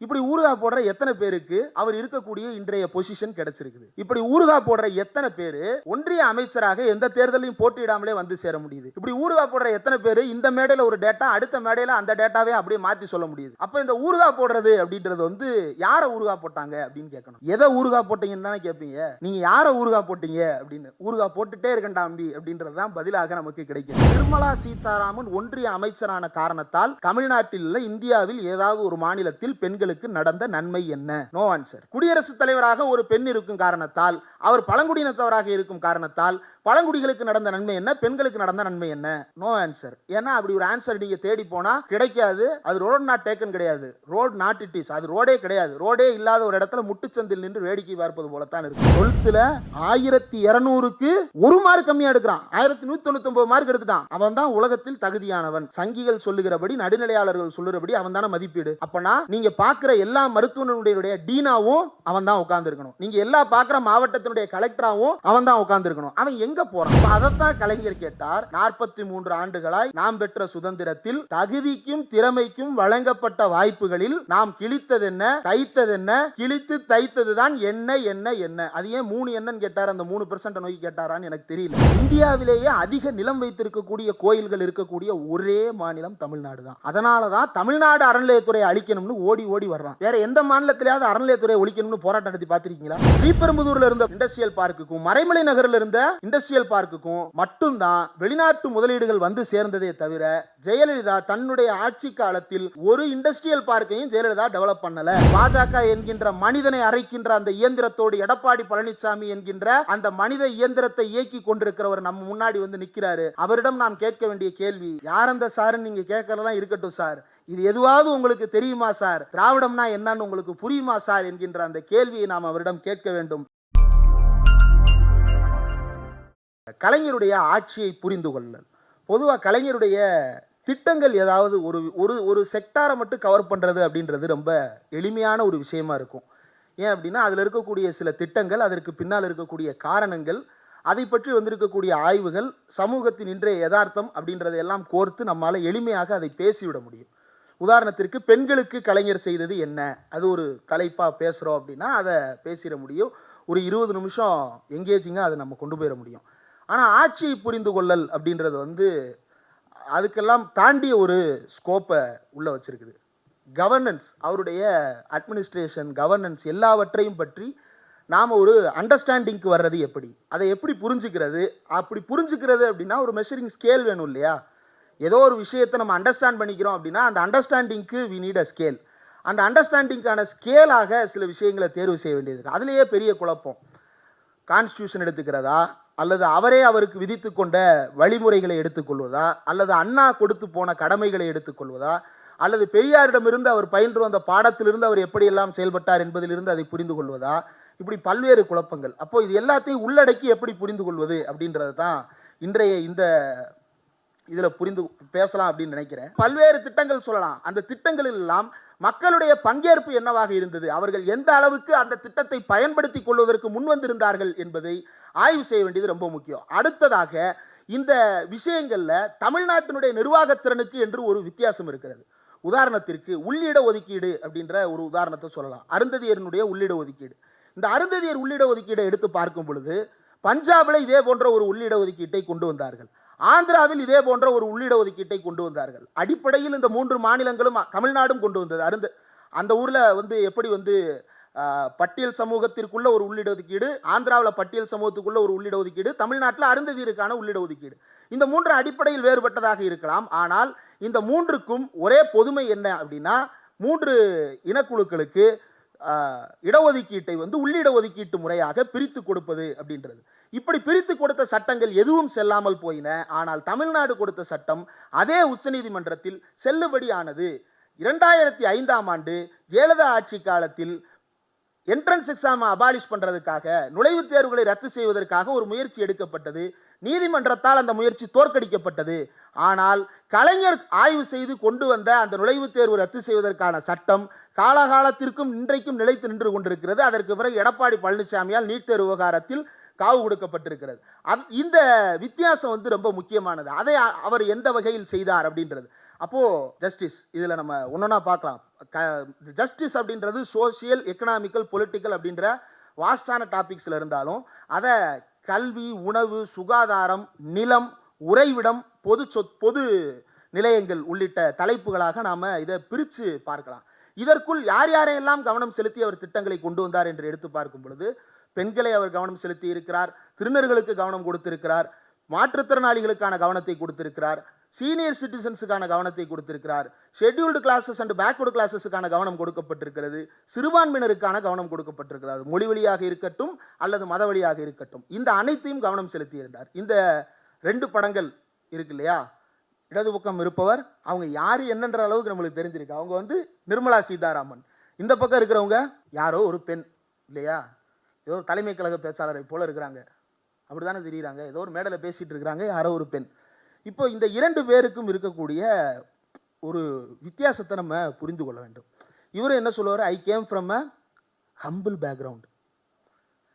இப்படி ஊறுகாய் போடுற எத்தனை பேருக்கு அவர் இருக்கக்கூடிய இன்றைய பொசிஷன் கிடைச்சிருக்குது? இப்படி ஊறுகாய் போடுற எத்தனை பேரு ஒன்றிய அமைச்சராக எந்த தேர்தலையும் போட்டியிடாமலே வந்து சேர முடியுது? இப்படி ஊறுகாய் போடுற எத்தனை பேரு இந்த மேடையில ஒரு டேட்டா, அடுத்த மேடையில அந்த டேட்டாவே அப்படியே மாத்தி சொல்ல முடியுது? அப்ப இந்த ஊறுகாய் போடுறது அப்படின்றது வந்து யார ஊறுகாய் போட்டாங்க அப்படின்னு கேட்கணும். எதை ஊறுகாய் போட்டீங்கன்னு தானே கேட்பீங்க. நீங்க யார ஊறுகாய் போட்டீங்க அப்படின்னு, ஊறுகாய் போட்டுட்டே இருக்கண்டா அம்பி அப்படின்றதுதான் பதிலாக நமக்கு கிடைக்கும். நிர்மலா சீதாராமன் ஒன்றிய அமைச்சரான காரணத்தால் தமிழ்நாட்டில் இல்ல இந்தியாவில் ஏதாவது ஒரு மாநிலத்தில் பெண்களுக்கு நடந்த நன்மை என்ன? No answer. குடியரசுத் தலைவராக ஒரு பெண் இருக்கும் காரணத்தால், அவர் பழங்குடியினத்தவராக இருக்கும் காரணத்தால் பழங்குடிகளுக்கு நடந்த நன்மை என்ன, பெண்களுக்கு நடந்த நன்மை என்ன? No answer. ஏன்னா அப்படி ஒரு ஆன்சர் நீங்க தேடி போனா கிடைக்காது. அது ரோட் நாட் டேக்கன் கிடையாது, ரோட் நாட் இட் இஸ். அது ரோடே கிடையாது. ரோடே இல்லாத ஒரு இடத்துல முட்டுச்சந்தில் நின்று வேடிக்கை பார்ப்பது போலத்தான் இருக்கு. 12ல 1200க்கு ஒரு மார்க் கம்மியா எடுக்கிறான். 1199 மார்க் எடுத்துட்டான். அவன் தான் உலகத்தில் தகுதியானவன். சங்கிகள் சொல்லுகிறபடி, நடுநிலையாளர்கள் சொல்லுறபடி அவன் தான மதிப்பீடு. அப்பனா நீங்க பாக்குற எல்லா மருத்துவனுடைய டீனாவும் அவன் தான் உட்கார்ந்து இருக்கணும். நீங்க எல்லா பாக்குற மாவட்டத்தினுடைய கலெக்டராவும் அவன் தான் உட்கார்ந்து இருக்கணும். அவன் எங்க போறான்? அதைத்தான் கலைஞர் கேட்டார். 43 ஆண்டுகளாய் நாம் பெற்ற சுதந்திரத்தில் தகுதிக்கும் திறமைக்கும் வழங்கப்பட்ட வாய்ப்புகளில் நாம் கிழித்தது என்ன, தைத்தது என்ன? கிழித்து தைத்ததுதான் என்ன என்ன என்ன. அது ஏன் 3 என்னன்னு கேட்டார்? அந்த 3% நோக்கி கேட்டாரான்னு எனக்கு தெரியல. இந்தியாவிலேயே அதிக நிலம் வைத்திருக்கக்கூடிய கோயில்கள் இருக்கக்கூடிய ஒரே மாநிலம் தமிழ்நாடு தான். அதனாலதான் தமிழ்நாடு அறநிலையத்துறை அழிக்கணும்னு ஓடி ஓடி வர்றான். வேற எந்த மாநிலத்திலேயாவது அறநிலையத்துறை ஒழிக்கணும்னு போராட்டம் நடத்தி பார்த்திருக்கீங்களா? ஸ்ரீபெரும்புதூர்ல இருந்த இண்டஸ்ட்ரியல் பார்க்குக்கும் மறைமலை நகர்ல இருந்த இண்டஸ்ட்ரியல் பார்க்குக்கும் மட்டும்தான் வெளிநாட்டு முதலீடுகள் வந்து சேர்ந்ததே தவிர ஜெயலலிதா தன்னுடைய ஆட்சி காலத்தில் ஒரு இண்டஸ்ட்ரியல் பார்க்கையும் ஜெயலலிதா டெவலப் பண்ணல. பாஜக என்கின்ற மனிதனை அரைக்கின்ற அந்த இயந்திரத்தோடு எடப்பாடி பழனிசாமி என்கின்ற அந்த மனித இயந்திரத்தை இயக்கி கொண்டிருக்கிறவர் நம்ம முன்னாடி வந்து நிற்கிறாரு. அவரிடம் நாம் கேட்க வேண்டிய கேள்வி, யார் அந்த சார்? நீங்க கேட்கறதெல்லாம் இருக்கட்டும் சார், இது எதுவாவது உங்களுக்கு தெரியுமா சார்? திராவிடம்னா என்னன்னு உங்களுக்கு புரியுமா சார் என்கின்ற அந்த கேள்வியை நாம் அவரிடம் கேட்க வேண்டும். கலைஞருடைய ஆட்சியை புரிந்து கொள்ளல். பொதுவாக கலைஞருடைய திட்டங்கள் ஏதாவது ஒரு செக்டாரை மட்டும் கவர் பண்ணுறது அப்படின்றது ரொம்ப எளிமையான ஒரு விஷயமா இருக்கும். ஏன் அப்படின்னா அதில் இருக்கக்கூடிய சில திட்டங்கள், அதற்கு பின்னால் இருக்கக்கூடிய காரணங்கள், அதை பற்றி வந்திருக்கக்கூடிய ஆய்வுகள், சமூகத்தின் இன்றைய யதார்த்தம் அப்படின்றதையெல்லாம் கோர்த்து நம்மால் எளிமையாக அதை பேசிவிட முடியும். உதாரணத்திற்கு பெண்களுக்கு கலைஞர் செய்தது என்ன, அது ஒரு தலைப்பாக பேசுகிறோம் அப்படின்னா அதை பேசிட முடியும். ஒரு 20 நிமிஷம் எங்கேஜிங்காக அதை நம்ம கொண்டு போயிட முடியும். ஆனால் ஆட்சியை புரிந்து கொள்ளல் அப்படின்றது வந்து அதுக்கெல்லாம் தாண்டிய ஒரு ஸ்கோப்பை உள்ள வச்சிருக்குது. கவர்னன்ஸ், அவருடைய அட்மினிஸ்ட்ரேஷன், கவர்னன்ஸ் எல்லாவற்றையும் பற்றி நாம் ஒரு அண்டர்ஸ்டாண்டிங்க்கு வர்றது எப்படி, அதை எப்படி புரிஞ்சுக்கிறது? அப்படி புரிஞ்சுக்கிறது அப்படின்னா ஒரு மெஷரிங் ஸ்கேல் வேணும் இல்லையா? ஏதோ ஒரு விஷயத்தை நம்ம அண்டர்ஸ்டாண்ட் பண்ணிக்கிறோம் அப்படின்னா அந்த அண்டர்ஸ்டாண்டிங்க்கு வி நீட் அ ஸ்கேல். அந்த அண்டர்ஸ்டாண்டிங்கான ஸ்கேலாக சில விஷயங்களை தேர்வு செய்ய வேண்டியது. அதுலேயே பெரிய குழப்பம். கான்ஸ்டியூஷன் எடுத்துக்கிறதா, அல்லது அவரே அவருக்கு விதித்து கொண்ட வழிமுறைகளை எடுத்துக்கொள்வதா, அல்லது அண்ணா கொடுத்து போன கடமைகளை எடுத்துக்கொள்வதா, அல்லது பெரியாரிடமிருந்து அவர் பயின்று வந்த பாடத்திலிருந்து அவர் எப்படியெல்லாம் செயல்பட்டார் என்பதிலிருந்து அதை புரிந்து கொள்வதா, இப்படி பல்வேறு குழப்பங்கள். அப்போ இது எல்லாத்தையும் உள்ளடக்கி எப்படி புரிந்து கொள்வது அப்படின்றது தான் இன்றைய இந்த இதில் புரிந்து பேசலாம் அப்படின்னு நினைக்கிறேன். பல்வேறு திட்டங்கள் சொல்லலாம். அந்த திட்டங்களில் எல்லாம் மக்களுடைய பங்கேற்பு என்னவாக இருந்தது, அவர்கள் எந்த அளவுக்கு அந்த திட்டத்தை பயன்படுத்தி கொள்வதற்கு முன்வந்திருந்தார்கள் என்பதை ஆய்வு செய்ய வேண்டியது ரொம்ப முக்கியம். அடுத்ததாக இந்த விஷயங்களில் தமிழ்நாட்டினுடைய நிர்வாகத்திறனுக்கு என்று ஒரு வித்தியாசம் இருக்கிறது. உதாரணத்திற்கு உள்ளிட ஒதுக்கீடு அப்படின்ற ஒரு உதாரணத்தை சொல்லலாம். அருந்ததியரினுடைய உள்ளிட ஒதுக்கீடு. இந்த அருந்ததியர் உள்ளிட ஒதுக்கீடை எடுத்து பார்க்கும் பொழுது பஞ்சாபில் இதே போன்ற ஒரு உள்ளிட ஒதுக்கீட்டை கொண்டு வந்தார்கள். ஆந்திராவில் இதே போன்ற ஒரு உள்ளிட ஒதுக்கீட்டை கொண்டு வந்தார்கள். அடிப்படையில் இந்த 3 மாநிலங்களும், தமிழ்நாடும் கொண்டு வந்தது. அந்த ஊரில் வந்து எப்படி வந்து பட்டியல் சமூகத்திற்குள்ள ஒரு உள்ளிட ஒதுக்கீடு, ஆந்திராவில் பட்டியல் சமூகத்துக்குள்ள ஒரு உள்ளிட ஒதுக்கீடு, தமிழ்நாட்டில் அருந்ததியருக்கான உள்ளிட ஒதுக்கீடு. இந்த 3 அடிப்படையில் வேறுபட்டதாக இருக்கலாம். ஆனால் இந்த 3க்கும் ஒரே பொதுமை என்ன அப்படின்னா 3 இனக்குழுக்களுக்கு இடஒதுக்கீட்டை வந்து உள்ளிட ஒதுக்கீட்டு முறையாக பிரித்து கொடுப்பது அப்படின்றது. இப்படி பிரித்து கொடுத்த சட்டங்கள் எதுவும் செல்லாமல் போயின. ஆனால் தமிழ்நாடு கொடுத்த சட்டம் அதே உச்சநீதிமன்றத்தில் செல்லுபடியானது. 2005ஆம் ஆண்டு ஜெயலலிதா ஆட்சி காலத்தில் என்ட்ரன்ஸ் எக்ஸாம் அபாலிஷ் பண்றதுக்காக, நுழைவுத் தேர்வுகளை ரத்து செய்வதற்காக ஒரு முயற்சி எடுக்கப்பட்டது. நீதிமன்றத்தால் அந்த முயற்சி தோற்கடிக்கப்பட்டது. ஆனால் கலைஞர் ஆய்வு செய்து கொண்டு வந்த அந்த நுழைவுத் தேர்வு ரத்து செய்வதற்கான சட்டம் காலகாலத்திற்கும் இன்றைக்கும் நிலைத்து நின்று கொண்டிருக்கிறது. அதற்கு பிறகு எடப்பாடி பழனிசாமியால் நீட் தேர்வு விவகாரத்தில் காவு கொடுக்கப்பட்டிருக்கிறது. இந்த வித்தியாசம் வந்து ரொம்ப முக்கியமானது. அதை அவர் எந்த வகையில் செய்தார் அப்படின்றது. அப்போது ஜஸ்டிஸ் இதில் நம்ம ஒன்றா பார்க்கலாம். ஜஸ்டிஸ் அப்படின்றது சோசியல், எக்கனாமிக்கல், பொலிட்டிக்கல் அப்படின்ற வாஸ்டான டாபிக்ஸில் இருந்தாலும் அதை கல்வி, உணவு, சுகாதாரம், நிலம், உறைவிடம், பொது நிலையங்கள் உள்ளிட்ட தலைப்புகளாக நாம் இதை பிரித்து பார்க்கலாம். இதற்குள் யார் யாரையெல்லாம் கவனம் செலுத்தி அவர் திட்டங்களை கொண்டு வந்தார் என்று எடுத்து பார்க்கும் பொழுது பெண்களை அவர் கவனம் செலுத்தி இருக்கிறார், திருநர்களுக்கு கவனம் கொடுத்திருக்கிறார், மாற்றுத்திறனாளிகளுக்கான கவனத்தை கொடுத்திருக்கிறார், சீனியர் சிட்டிசன்ஸுக்கான கவனத்தை கொடுத்திருக்கிறார், ஷெட்யூல்டு கிளாஸஸ் அண்ட் பேக்வர்டு கிளாஸஸுக்கான கவனம் கொடுக்கப்பட்டிருக்கிறது, சிறுபான்மையினருக்கான கவனம் கொடுக்கப்பட்டிருக்கிறது. மொழி வழியாக இருக்கட்டும் அல்லது மத வழியாக இருக்கட்டும், இந்த அனைத்தையும் கவனம் செலுத்தி இருந்தார். இந்த 2 படங்கள் இருக்கு இல்லையா, இடது பக்கம் இருப்பவர் அவங்க யார் என்னன்ற அளவுக்கு நம்மளுக்கு தெரிஞ்சிருக்கு. அவங்க நிர்மலா சீதாராமன். இந்த பக்கம் இருக்கிறவங்க யாரோ ஒரு பெண் இல்லையா, ஏதோ தலைமை கழக பேச்சாளரை போல இருக்கிறாங்க, அப்படித்தானே தெரியுறாங்க. ஏதோ ஒரு மேடையில் பேசிட்டு இருக்கிறாங்க, யாரோ ஒரு பெண். இப்போ இந்த 2 பேருக்கும் இருக்கக்கூடிய ஒரு வித்தியாசத்தை நம்ம புரிந்து கொள்ள வேண்டும். இவர் என்ன சொல்லுவார், I came from a humble background.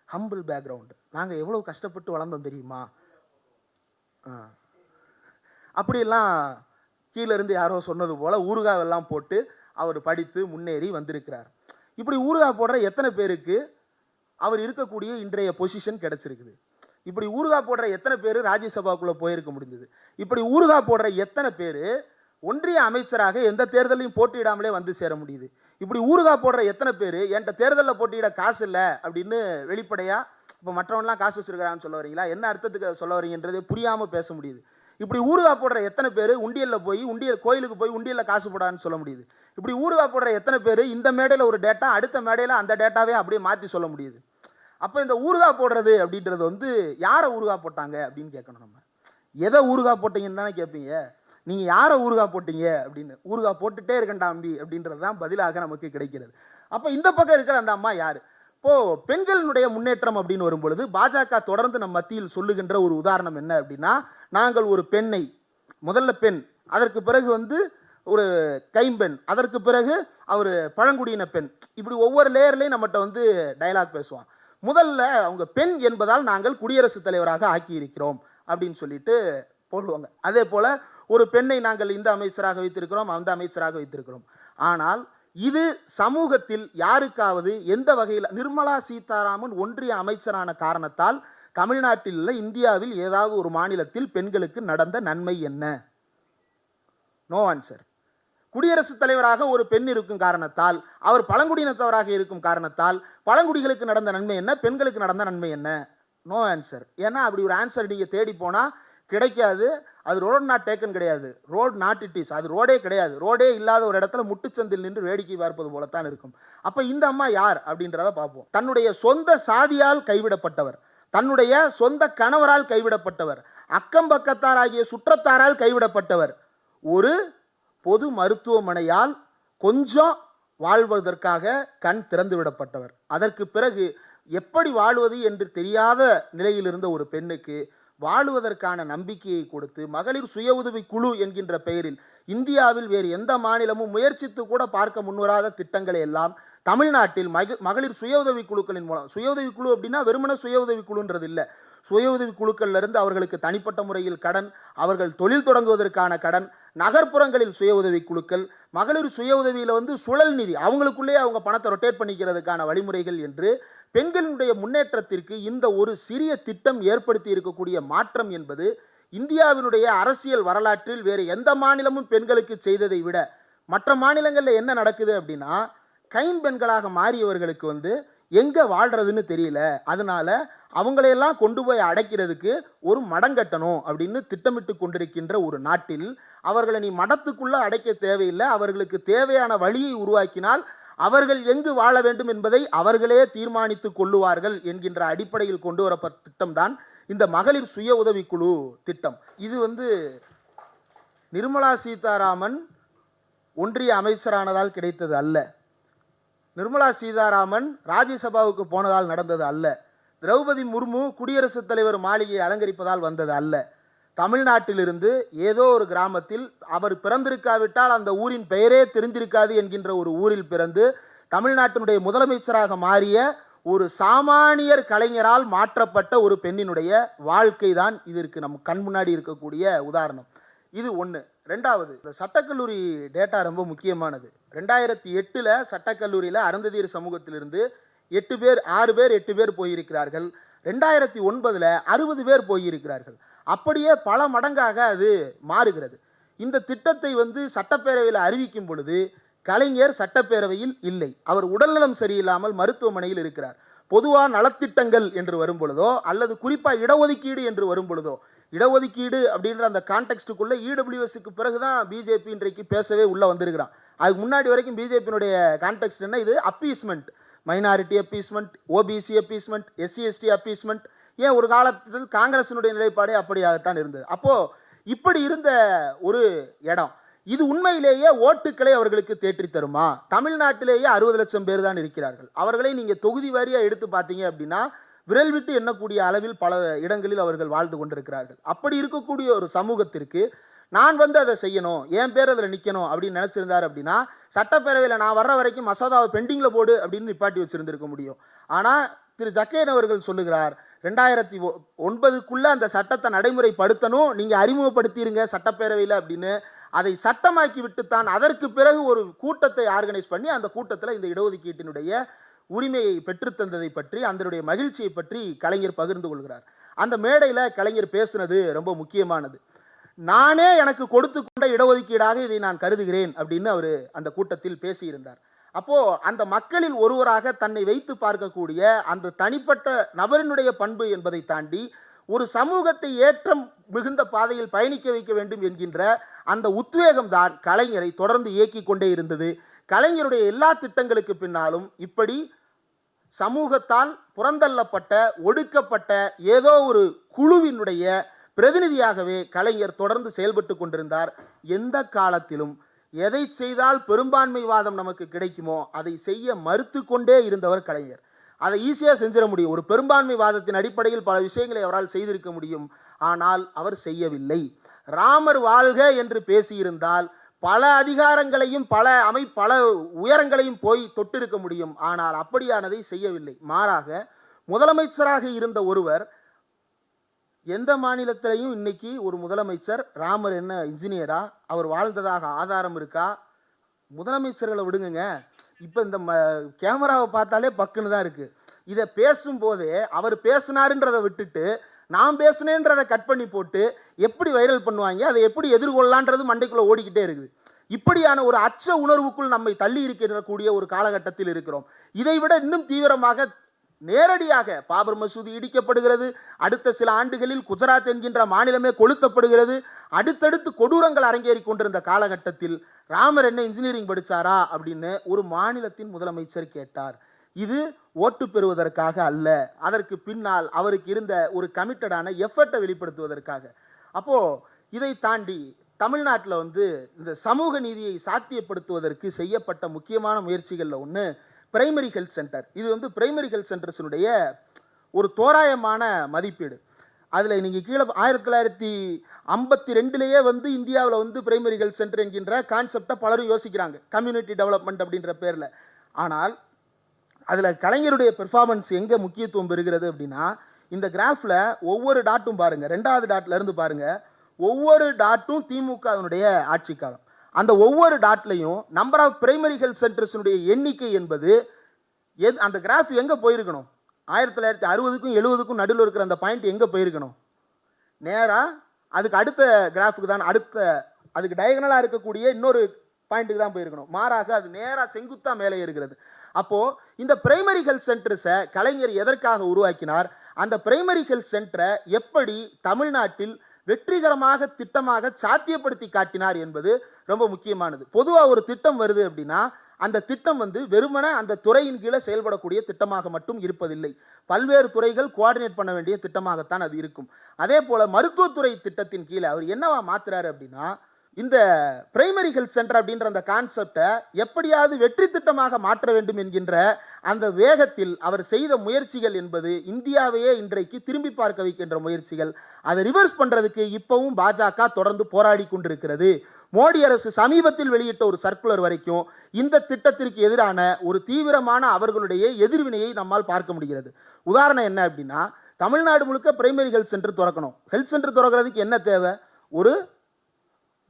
Humble background, நாங்கள் எவ்வளோ கஷ்டப்பட்டு வளர்ந்தோம் தெரியுமா. அப்படியெல்லாம் கீழே இருந்து யாரோ சொன்னது போல் ஊறுகாவெல்லாம் போட்டு அவர் படித்து முன்னேறி வந்திருக்கிறார். இப்படி ஊறுகாய் போடுற எத்தனை பேருக்கு அவர் இருக்கக்கூடிய இன்றைய பொசிஷன் கிடைச்சிருக்குது. இப்படி ஊறுகாய் போடுற எத்தனை பேர் ராஜ்யசபாக்குள்ளே போயிருக்க முடிஞ்சது. இப்படி ஊறுகாய் போடுற எத்தனை பேர் ஒன்றிய அமைச்சராக எந்த தேர்தலையும் போட்டியிடாமலே வந்து சேர முடியுது. இப்படி ஊறுகாய் போடுற எத்தனை பேர் என்கிட்ட தேர்தலில் போட்டியிட காசு இல்லை அப்படின்னு வெளிப்படையாக, இப்போ மற்றவன்லாம் காசு வச்சுருக்கிறான்னு சொல்ல வரீங்களா, என்ன அர்த்தத்துக்கு சொல்ல வரீங்கன்றது புரியாமல் பேச முடியுது. இப்படி ஊறுகாய் போடுற எத்தனை பேர் உண்டியலில் போய் கோயிலுக்கு போய் உண்டியலில் காசு போடான்னு சொல்ல முடியுது. இப்படி ஊறுகாய் போடுற எத்தனை பேர் இந்த மேடையில் ஒரு டேட்டா, அடுத்த மேடையில் அந்த டேட்டாவே அப்படியே மாற்றி சொல்ல முடியுது. அப்போ இந்த ஊறுகாய் போடுறது அப்படின்றது யாரை ஊறுகாய் போட்டாங்க அப்படின்னு கேட்கணும். நம்ம எதை ஊறுகாய் போட்டீங்கன்னு தானே கேட்பீங்க. நீங்கள் யாரை ஊறுகாய் போட்டீங்க அப்படின்னு, ஊறுகாய் போட்டுட்டே இருக்கண்டா அம்பி அப்படின்றது தான் பதிலாக நமக்கு கிடைக்கிறது. அப்போ இந்த பக்கம் இருக்கிற அந்த அம்மா யார்? இப்போது பெண்களினுடைய முன்னேற்றம் அப்படின்னு வரும்பொழுது பாஜக தொடர்ந்து நம் மத்தியில் சொல்லுகின்ற ஒரு உதாரணம் என்ன அப்படின்னா, நாங்கள் ஒரு பெண்ணை, முதல்ல பெண், அதற்கு பிறகு ஒரு கைம்பெண், அதற்கு பிறகு அவர் பழங்குடியின பெண், இப்படி ஒவ்வொரு லேயர்லையும் நம்மகிட்ட டயலாக் பேசுவான். முதல்ல அவங்க பெண் என்பதால் நாங்கள் குடியரசுத் தலைவராக ஆக்கி இருக்கிறோம் அப்படின்னு சொல்லிட்டு போடுவாங்க. அதே போல் ஒரு பெண்ணை நாங்கள் இந்த அமைச்சராக வைத்திருக்கிறோம், அந்த அமைச்சராக வைத்திருக்கிறோம். ஆனால் இது சமூகத்தில் யாருக்காவது எந்த வகையில், நிர்மலா சீதாராமன் ஒன்றிய அமைச்சரான காரணத்தால் தமிழ்நாட்டில் இல்லை, இந்தியாவில் ஏதாவது ஒரு மாநிலத்தில் பெண்களுக்கு நடந்த நன்மை என்ன? No answer. குடியரசுத் தலைவராக ஒரு பெண் இருக்கும் காரணத்தால், அவர் பழங்குடியினத்தவராக இருக்கும் காரணத்தால் பழங்குடிகளுக்கு நடந்த நன்மை என்ன, பெண்களுக்கு நடந்த நன்மை என்ன? No answer. ஏன்னா அப்படி ஒரு ஆன்சர் நீங்கள் தேடி போனால் கிடைக்காது. அது ரோட் நாட் டேக்கன் கிடையாது, ரோட் நாட் இட் இஸ். அது ரோடே கிடையாது. ரோடே இல்லாத ஒரு இடத்துல முட்டுச்சந்தில் நின்று வேடிக்கை பார்ப்பது போலத்தான் இருக்கும். அப்போ இந்த அம்மா யார் அப்படின்றத பார்ப்போம். தன்னுடைய சொந்த சாதியால் கைவிடப்பட்டவர், தன்னுடைய சொந்த கணவரால் கைவிடப்பட்டவர், அக்கம் பக்கத்தார் ஆகிய சுற்றத்தாரால் கைவிடப்பட்டவர், ஒரு பொது மருத்துவமனையால் கொஞ்சம் வாழ்வதற்காக கண் திறந்து விடப்பட்டவர். அதற்கு பிறகு எப்படி வாழ்வது என்று தெரியாத நிலையில் இருந்த ஒரு பெண்ணுக்கு வாழுவதற்கான நம்பிக்கையை கொடுத்து மகளிர் சுய உதவி குழு என்கின்ற பெயரில் இந்தியாவில் வேறு எந்த மாநிலமும் முயற்சித்து கூட பார்க்க முன்வராத திட்டங்களை எல்லாம் தமிழ்நாட்டில் மகளிர் சுய உதவி குழுக்களின் மூலம், சுய உதவி குழு அப்படின்னா வெறுமன சுய உதவி குழுன்றது இல்லை, சுய உதவி குழுக்கள்ல இருந்து அவர்களுக்கு தனிப்பட்ட முறையில் கடன், அவர்கள் தொழில் தொடங்குவதற்கான கடன், நகர்ப்புறங்களில் சுய உதவி குழுக்கள், மகளிர் சுய உதவியில் சுழல் நிதி, அவங்களுக்குள்ளே அவங்க பணத்தை ரொட்டேட் பண்ணிக்கிறதுக்கான வழிமுறைகள் என்று பெண்களுடைய முன்னேற்றத்திற்கு இந்த ஒரு சிறிய திட்டம் ஏற்படுத்தி இருக்கக்கூடிய மாற்றம் என்பது இந்தியாவினுடைய அரசியல் வரலாற்றில் வேறு எந்த மாநிலமும் பெண்களுக்கு செய்ததை விட, மற்ற மாநிலங்களில் என்ன நடக்குது அப்படின்னா, கைம்பெண்களாக மாறியவர்களுக்கு எங்கே வாழ்கிறதுன்னு தெரியல, அதனால அவங்களையெல்லாம் கொண்டு போய் அடைக்கிறதுக்கு ஒரு மடங்கட்டணும் அப்படின்னு திட்டமிட்டு கொண்டிருக்கின்ற ஒரு நாட்டில் அவர்களை நீ மடத்துக்குள்ளே அடைக்க தேவையில்லை, அவர்களுக்கு தேவையான வழியை உருவாக்கினால் அவர்கள் எங்கு வாழ வேண்டும் என்பதை அவர்களே தீர்மானித்து கொள்ளுவார்கள் என்கின்ற அடிப்படையில் கொண்டு வரப்பட்ட திட்டம்தான் இந்த மகளிர் சுய உதவிக்குழு திட்டம். இது நிர்மலா சீதாராமன் ஒன்றிய அமைச்சரானதால் கிடைத்தது அல்ல, நிர்மலா சீதாராமன் ராஜ்யசபாவுக்கு போனதால் நடந்தது அல்ல, திரௌபதி முர்மு குடியரசுத் தலைவர் மாளிகையை அலங்கரிப்பதால் வந்தது அல்ல. தமிழ்நாட்டிலிருந்து ஏதோ ஒரு கிராமத்தில் அவர் பிறந்திருக்காவிட்டால் அந்த ஊரின் பெயரே தெரிந்திருக்காது என்கின்ற ஒரு ஊரில் பிறந்து தமிழ்நாட்டினுடைய முதலமைச்சராக மாறிய ஒரு சாமானியர் கலைஞரால் மாற்றப்பட்ட ஒரு பெண்ணினுடைய வாழ்க்கை தான் இதற்கு நம் கண் முன்னாடி இருக்கக்கூடிய உதாரணம். இது ஒன்று. ரெண்டாவது, இந்த சட்டக்கல்லூரி டேட்டா ரொம்ப முக்கியமானது. 2008ல் சட்டக்கல்லூரியில் அருந்ததியர் சமூகத்திலிருந்து 8 பேர் 6 பேர் 8 பேர் போயிருக்கிறார்கள். 2009ல் 60 பேர் போயிருக்கிறார்கள். அப்படியே பல மடங்காக அது மாறுகிறது. இந்த திட்டத்தை சட்டப்பேரவையில் அறிவிக்கும் பொழுது கலைஞர் சட்டப்பேரவையில் இல்லை. அவர் உடல்நலம் சரியில்லாமல் மருத்துவமனையில் இருக்கிறார். பொதுவாக நலத்திட்டங்கள் என்று வரும் பொழுதோ அல்லது குறிப்பாக இடஒதுக்கீடு என்று வரும் பொழுதோ, இடஒதுக்கீடு அப்படின்ற அந்த கான்டெக்ஸ்டுக்குள்ள இடபிள்யூஎஸ்க்கு பிறகுதான் பிஜேபி இன்றைக்கு பேசவே உள்ள வந்திருக்கிறான். அதுக்கு முன்னாடி வரைக்கும் பிஜேபியினுடைய கான்டெக்ஸ்ட் என்ன? இது appeasement, minority appeasement, OBC appeasement, SC ST appeasement. ஏன் ஒரு காலத்தில் காங்கிரசினுடைய நிலைப்பாடே அப்படியாகத்தான் இருந்தது. அப்போ இப்படி இருந்த ஒரு இடம் இது உண்மையிலேயே ஓட்டுக்களை அவர்களுக்கு தேற்றி தருமா? தமிழ்நாட்டிலேயே 60 லட்சம் பேர் தான் இருக்கிறார்கள். அவர்களை நீங்க தொகுதி வாரியா எடுத்து பார்த்தீங்க அப்படின்னா விரல் விட்டு எண்ணக்கூடிய அளவில் பல இடங்களில் அவர்கள் வாழ்ந்து கொண்டிருக்கிறார்கள். அப்படி இருக்கக்கூடிய ஒரு சமூகத்திற்கு நான் அதை செய்யணும், என் பேர் அதில் நிற்கணும் அப்படின்னு நினைச்சிருந்தார் அப்படின்னா சட்டப்பேரவையில் நான் வர்ற வரைக்கும் மசோதாவை பெண்டிங்கில் போடு அப்படின்னு நிப்பாட்டி வச்சிருந்திருக்க முடியும். ஆனால் திரு ஜக்கையன் அவர்கள் சொல்லுகிறார், 2009க்குள்ள அந்த சட்டத்தை நடைமுறைப்படுத்தணும், நீங்க அறிமுகப்படுத்திருங்க சட்டப்பேரவையில் அப்படின்னு. அதை சட்டமாக்கி விட்டுத்தான் அதற்கு பிறகு ஒரு கூட்டத்தை ஆர்கனைஸ் பண்ணி அந்த கூட்டத்தில் இந்த இடஒதுக்கீட்டினுடைய உரிமையை பெற்றுத்தந்ததை பற்றி, அதனுடைய மகிழ்ச்சியை பற்றி கலைஞர் பகிர்ந்து கொள்கிறார். அந்த மேடையில் கலைஞர் பேசுனது ரொம்ப முக்கியமானது. நானே எனக்கு கொடுத்து கொண்ட இடஒதுக்கீடாக இதை நான் கருதுகிறேன் அப்படின்னு அவர் அந்த கூட்டத்தில் பேசியிருந்தார். அப்போ அந்த மக்களில் ஒருவராக தன்னை வைத்து பார்க்கக்கூடிய அந்த தனிப்பட்ட நபரினுடைய பண்பு என்பதை தாண்டி ஒரு சமூகத்தை ஏற்றம் மிகுந்த பாதையில் பயணிக்க வைக்க வேண்டும் என்கின்ற அந்த உத்வேகம் தான் கலைஞரை தொடர்ந்து இயக்கி கொண்டே இருந்தது. கலைஞருடைய எல்லா திட்டங்களுக்கு பின்னாலும் இப்படி சமூகத்தால் புறந்தள்ளப்பட்ட ஒடுக்கப்பட்ட ஏதோ ஒரு குழுவினுடைய பிரதிநிதியாகவே கலைஞர் தொடர்ந்து செயல்பட்டு கொண்டிருந்தார். எந்த காலத்திலும் எதை செய்தால் பெரும்பான்மைவாதம் நமக்கு கிடைக்குமோ அதை செய்ய மறுத்து கொண்டே இருந்தவர் கலைஞர். அதை ஈஸியாக செஞ்சிட முடியும். ஒரு பெரும்பான்மைவாதத்தின் அடிப்படையில் பல விஷயங்களை அவரால் செய்திருக்க முடியும். ஆனால் அவர் செய்யவில்லை. ராமர் வாழ்க என்று பேசியிருந்தால் பல அதிகாரங்களையும் பல உயரங்களையும் போய் தொட்டிருக்க முடியும். ஆனால் அப்படியானதை செய்யவில்லை. மாறாக முதலமைச்சராக இருந்த ஒருவர், எந்த மாநிலத்திலையும் இன்னைக்கு ஒரு முதலமைச்சர் ராமர் என்ன இன்ஜினியரா, அவர் வாழ்ந்ததாக ஆதாரம் இருக்கா? முதலமைச்சர்களை விடுங்க, இப்போ இந்த கேமராவை பார்த்தாலே பக்குன்னு தான் இருக்கு. இதை பேசும்போதே அவர் பேசினாருன்றதை விட்டுட்டு நான் பேசுனேன்றதை கட் பண்ணி போட்டு எப்படி வைரல் பண்ணுவாங்க, அதை எப்படி எதிர்கொள்ளலான்றது மண்டைக்குள்ள ஓடிக்கிட்டே இருக்குது. இப்படியான ஒரு அச்ச உணர்வுக்குள் நம்மை தள்ளி இருக்கக்கூடிய ஒரு காலகட்டத்தில் இருக்கிறோம். இதை விட இன்னும் தீவிரமாக நேரடியாக பாபர் மசூதி இடிக்கப்படுகிறது. அடுத்த சில ஆண்டுகளில் குஜராத் என்கின்ற மாநிலமே கொளுத்தப்படுகிறது. அடுத்தடுத்து கொடூரங்கள் அரங்கேறி கொண்டிருந்த காலகட்டத்தில் ராமர் என்ன இன்ஜினியரிங் படிச்சாரா அப்படின்னு ஒரு மாநிலத்தின் முதலமைச்சர் கேட்டார். இது ஓட்டு பெறுவதற்காக அல்ல, அதற்கு பின்னால் அவருக்கு இருந்த ஒரு கமிட்டடான எஃபர்ட்டை வெளிப்படுத்துவதற்காக. அப்போ இதை தாண்டி தமிழ்நாட்டில் இந்த சமூக நீதியை சாத்தியப்படுத்துவதற்கு செய்யப்பட்ட முக்கியமான முயற்சிகளில் ஒன்று பிரைமரி ஹெல்த் சென்டர். இது பிரைமரி ஹெல்த் சென்டர்ஸினுடைய ஒரு தோராயமான மதிப்பீடு. அதில் நீங்கள் கீழே 1952லேயே இந்தியாவில் பிரைமரி ஹெல்த் சென்டர் என்கின்ற கான்செப்டை பலரும் யோசிக்கிறாங்க, கம்யூனிட்டி டெவலப்மெண்ட் அப்படின்ற பேரில். ஆனால் அதில் கலைஞருடைய பெர்ஃபார்மன்ஸ் எங்கே முக்கியத்துவம் பெறுகிறது அப்படின்னா, இந்த கிராஃபில் ஒவ்வொரு டாட்டும் பாருங்கள், 2வது டாட்ல இருந்து பாருங்கள், ஒவ்வொரு டாட்டும் திமுகவினுடைய ஆட்சி காலம். அந்த ஒவ்வொரு டாட்லையும் நம்பர் ஆஃப் பிரைமரி ஹெல்த் சென்டர்ஸினுடைய எண்ணிக்கை என்பது அந்த கிராஃப் எங்கே போயிருக்கணும்? 1960க்கும் 70க்கும் நடுவில் இருக்கிற அந்த பாயிண்ட் எங்கே போயிருக்கணும்? நேராக அதுக்கு அடுத்த கிராஃபுக்கு தான், அதுக்கு டயகனலாக இருக்கக்கூடிய இன்னொரு பாயிண்ட்டுக்கு தான் போயிருக்கணும். மாறாக அது நேராக செங்குத்தாக மேலே இருக்கிறது. அப்போது இந்த பிரைமரி ஹெல்த் சென்டர்ஸை கலைஞர் எதற்காக உருவாக்கினார்? அந்த பிரைமரி ஹெல்த் சென்டரை எப்படி தமிழ்நாட்டில் வெற்றிகரமாக திட்டமாக சாத்தியப்படுத்தி காட்டினார் என்பது ரொம்ப முக்கியமானது. பொதுவாக ஒரு திட்டம் வருது அப்படின்னா அந்த திட்டம் வெறுமனே அந்த துறையின் கீழே செயல்படக்கூடிய திட்டமாக மட்டும் இருப்பதில்லை. பல்வேறு துறைகள் கோஆர்டினேட் பண்ண வேண்டிய திட்டமாகத்தான் அது இருக்கும். அதே போல மருத்துவத்துறை திட்டத்தின் கீழே அவர் என்னவா மாத்துறாரு அப்படின்னா, இந்த பிரைமரி ஹெல்த் சென்டர் அப்படின்ற அந்த கான்செப்டை எப்படியாவது வெற்றி திட்டமாக மாற்ற வேண்டும் என்கின்ற அந்த வேகத்தில் அவர் செய்த முயற்சிகள் என்பது இந்தியாவையே இன்றைக்கு திரும்பி பார்க்க வைக்கின்ற முயற்சிகள். அதை ரிவர்ஸ் பண்றதுக்கு இப்பவும் பாஜக தொடர்ந்து போராடி கொண்டிருக்கிறது. மோடி அரசு சமீபத்தில் வெளியிட்ட ஒரு சர்க்குலர் வரைக்கும் இந்த திட்டத்திற்கு எதிரான ஒரு தீவிரமான அவர்களுடைய எதிர்வினையை நம்மால் பார்க்க முடிகிறது. உதாரணம் என்ன அப்படின்னா, தமிழ்நாடு முழுக்க பிரைமரி ஹெல்த் சென்டர் திறக்கணும். ஹெல்த் சென்டர் திறக்கிறதுக்கு என்ன தேவை? ஒரு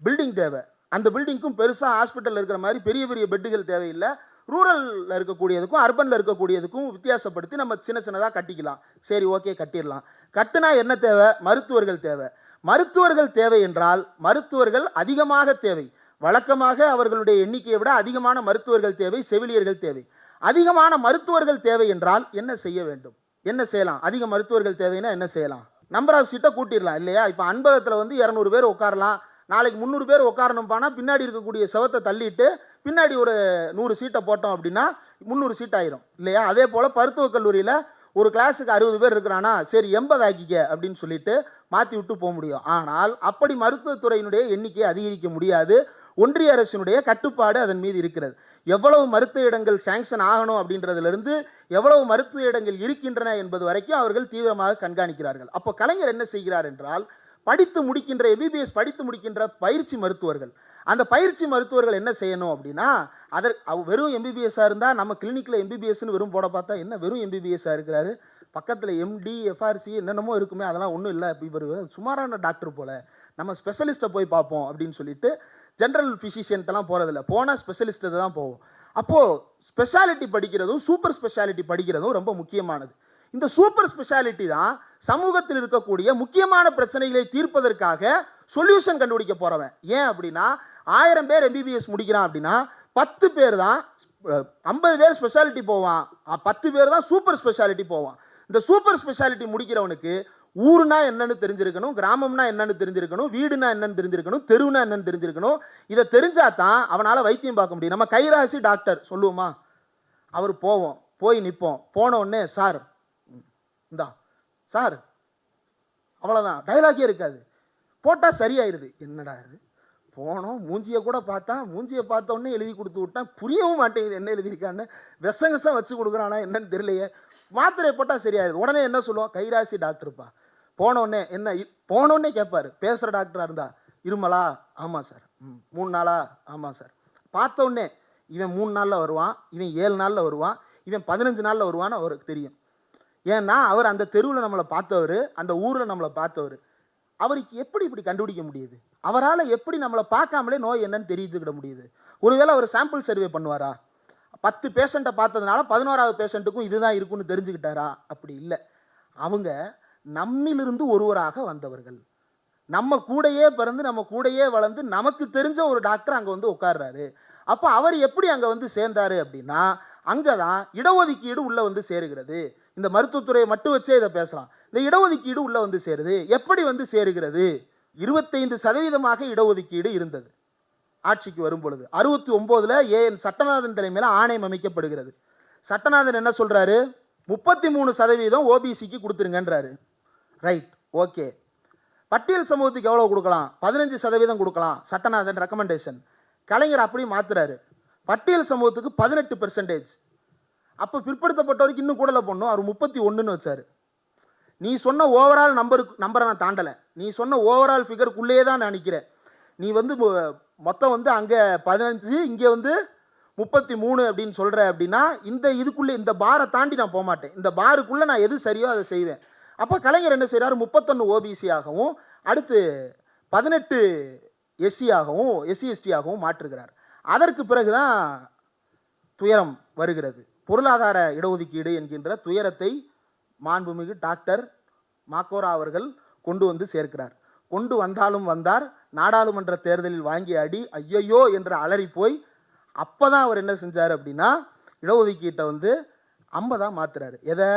பில்டிங் தேவை. அந்த பில்டிங்க்கும் பெருசாக ஹாஸ்பிட்டல் இருக்கிற மாதிரி பெரிய பெரிய பெட்டுகள் தேவையில்லை. ரூரலில் இருக்கக்கூடியதுக்கும் அர்பனில் இருக்கக்கூடியதுக்கும் வித்தியாசப்படுத்தி நம்ம சின்ன சின்னதாக கட்டிக்கலாம். சரி, ஓகே, கட்டிடலாம். கட்டுனா என்ன தேவை? மருத்துவர்கள் தேவை. மருத்துவர்கள் தேவை என்றால் மருத்துவர்கள் அதிகமாக தேவை. வழக்கமாக அவர்களுடைய எண்ணிக்கையை விட அதிகமான மருத்துவர்கள் தேவை, செவிலியர்கள் தேவை. அதிகமான மருத்துவர்கள் தேவை என்றால் என்ன செய்ய வேண்டும்? என்ன செய்யலாம்? அதிக மருத்துவர்கள் தேவைன்னா என்ன செய்யலாம்? நம்பர் ஆஃப் சீட்டை கூட்டிடலாம் இல்லையா? இப்போ அன்பகத்தில் வந்து 200 பேர் உட்காரலாம். நாளைக்கு 300 பேர் உட்காரணும்பானா பின்னாடி இருக்கக்கூடிய செவத்தை தள்ளிட்டு பின்னாடி ஒரு 100 சீட்டை போட்டோம் அப்படின்னா 300 சீட் ஆயிரும் இல்லையா? அதே போல் மருத்துவக் கல்லூரியில் ஒரு கிளாஸுக்கு 60 பேர் இருக்கிறானா, சரி 80 ஆக்கிக்க அப்படின்னு சொல்லிட்டு மாற்றி விட்டு போக முடியும். ஆனால் அப்படி மருத்துவத்துறையினுடைய எண்ணிக்கையை அதிகரிக்க முடியாது. ஒன்றிய அரசினுடைய கட்டுப்பாடு அதன் மீது இருக்கிறது. எவ்வளவு மருத்துவ இடங்கள் சாங்ஷன் ஆகணும் அப்படின்றதுலேருந்து எவ்வளவு மருத்துவ இடங்கள் இருக்கின்றன என்பது வரைக்கும் அவர்கள் தீவிரமாக கண்காணிக்கிறார்கள். அப்போ கலைஞர் என்ன செய்கிறார் என்றால், படித்து முடிக்கின்ற எம்பிபிஎஸ் படித்து முடிக்கின்ற பயிற்சி மருத்துவர்கள், அந்த பயிற்சி மருத்துவர்கள் என்ன செய்யணும் அப்படின்னா, வெறும் எம்பிபிஎஸ்ஸாக இருந்தால் நம்ம கிளினிக்கில் எம்பிபிஎஸ்ன்னு வெறும் போட பார்த்தா என்ன வெறும் எம்பிபிஎஸ்ஸாக இருக்கிறாரு, பக்கத்தில் எம்டி எஃப்ஆர்சி என்னென்னமோ இருக்குமே, அதெல்லாம் ஒன்றும் இல்லை, இப்போ இவர் சுமாரான டாக்டர் போல், நம்ம ஸ்பெஷலிஸ்ட்டை போய் பார்ப்போம் அப்படின்னு சொல்லிட்டு ஜென்ரல் ஃபிசிஷியன்ட்டெல்லாம் போகிறதில்ல, போனால் ஸ்பெஷலிஸ்ட்டு தான் போவோம். அப்போது ஸ்பெஷாலிட்டி படிக்கிறதும் சூப்பர் ஸ்பெஷாலிட்டி படிக்கிறதும் ரொம்ப முக்கியமானது. இந்த சூப்பர் ஸ்பெஷாலிட்டி தான் சமூகத்தில் இருக்கக்கூடிய முக்கியமான பிரச்சனைகளை தீர்ப்பதற்காக சொல்யூஷன் கண்டுபிடிக்க போகிறவன். ஏன் அப்படின்னா, 1000 பேர் எம்பிபிஎஸ் முடிக்கிறான் அப்படின்னா 10 பேர் தான் 50 பேர் ஸ்பெஷாலிட்டி போவான், 10 பேர் தான் சூப்பர் ஸ்பெஷாலிட்டி போவான். இந்த சூப்பர் ஸ்பெஷாலிட்டி முடிக்கிறவனுக்கு ஊருனா என்னன்னு தெரிஞ்சிருக்கணும், கிராமம்னா என்னன்னு தெரிஞ்சிருக்கணும், வீடுனா என்னன்னு தெரிஞ்சிருக்கணும், தெருவுனா என்னன்னு தெரிஞ்சிருக்கணும். இதை தெரிஞ்சா தான் அவனால் வைத்தியம் பார்க்க முடியும். நம்ம கைராசி டாக்டர் சொல்லுவோமா, அவர் போவோம், போய் நிற்போம், போன உடனே சார் இந்தா சார், அவ்வளோதான், டைலாகே இருக்காது, போட்டால் சரியாயிருது. என்னடா இது, போனோம் மூஞ்சியை கூட பார்த்தா, மூஞ்சியை பார்த்த உடனே எழுதி கொடுத்து விட்டான், புரியவும் மாட்டேங்குது என்ன எழுதியிருக்கான்னு, விஷம் வச்சு கொடுக்குறானா என்னன்னு தெரியலையே, மாத்திரையை போட்டால் சரியாயிருது. உடனே என்ன சொல்லுவோம், கைராசி டாக்டருப்பா. போனோடனே என்ன, போனோடனே கேட்பார், பேசுகிற டாக்டராக இருந்தா, இருமலா, ஆமாம் சார், 3 நாளா, ஆமாம் சார். பார்த்த உடனே இவன் 3 நாளில் வருவான், இவன் 7 நாளில் வருவான், இவன் 15 நாளில் வருவான்னு அவருக்கு தெரியும். ஏன்னா அவர் அந்த தெருவில் நம்மளை பார்த்தவர், அந்த ஊரில் நம்மளை பார்த்தவர். அவருக்கு எப்படி இப்படி கண்டுபிடிக்க முடியுது? அவரால் எப்படி நம்மளை பார்க்காமலே நோய் என்னன்னு தெரிஞ்சுக்கிட முடியுது? ஒருவேளை அவர் சாம்பிள் சர்வே பண்ணுவாரா? 10 பேஷண்ட்டை பார்த்ததுனால 11ஆவது பேஷண்ட்டுக்கும் இதுதான் இருக்குன்னு தெரிஞ்சுக்கிட்டாரா? அப்படி இல்லை. அவங்க நம்மிலிருந்து ஒருவராக வந்தவர்கள், நம்ம கூடையே பிறந்து நம்ம கூடையே வளர்ந்து நமக்கு தெரிஞ்ச ஒரு டாக்டர் அங்கே வந்து உட்கார்றாரு. அப்போ அவர் எப்படி அங்கே வந்து சேர்ந்தாரு அப்படின்னா, அங்கே தான் இடஒதுக்கீடு உள்ளே வந்து சேருகிறது. இந்த மருத்துவத்துறையை மட்டும் வச்சே இதை பேசலாம். இந்த இடஒதுக்கீடு உள்ளே வந்து சேருது. எப்படி வந்து சேருகிறது? 25% இடஒதுக்கீடு இருந்தது ஆட்சிக்கு வரும் பொழுது. 69ல் ஏஎன் சட்டநாதன் தலைமையில் ஆணையம் அமைக்கப்படுகிறது. சட்டநாதன் என்ன சொல்கிறாரு, 33% ஓபிசிக்கு கொடுத்துருங்கன்றாரு. Right, okay. பட்டியல் சமூகத்துக்கு எவ்வளோ கொடுக்கலாம்? 15% கொடுக்கலாம், சட்டநாதன் ரெக்கமெண்டேஷன். கலைஞர் அப்படி மாற்றுறாரு, பட்டியல் சமூகத்துக்கு 18%. அப்போ பிற்படுத்தப்பட்டவருக்கு இன்னும் கூடல போடணும், அவர் 31ன்னு வச்சார். நீ சொன்ன ஓவரால் நம்பரை நான் தாண்டலை, நீ சொன்ன ஓவரால் ஃபிகருக்குள்ளேயே தான் நான் நிற்கிறேன். நீ வந்து மொத்தம் வந்து அங்கே 15, இங்கே வந்து 33 அப்படின்னு சொல்கிற அப்படின்னா, இந்த இதுக்குள்ளே இந்த பாரை தாண்டி நான் போக மாட்டேன், இந்த பாருக்குள்ளே நான் எது சரியோ அதை செய்வேன். அப்போ கலைஞர் என்ன செய்கிறார், 31 ஓபிசி ஆகவும் அடுத்து 18 எஸ்சி ஆகவும் எஸ்சி எஸ்டி ஆகவும் மாற்றுகிறார். அதற்கு பிறகுதான் துயரம் வருகிறது. பொருளாதார இடஒதுக்கீடு என்கின்ற துயரத்தை மாண்புமிகு டாக்டர் மாக்கோரா அவர்கள் கொண்டு வந்து சேர்க்கிறார். கொண்டு வந்தாலும் வந்தார், நாடாளுமன்ற தேர்தலில் வாங்கிய அடி ஐயையோ என்று அலறி போய், அப்போ தான் அவர் என்ன செஞ்சார் அப்படின்னா, இடஒதுக்கீட்டை வந்து 50 மாற்றுறாரு. எதை?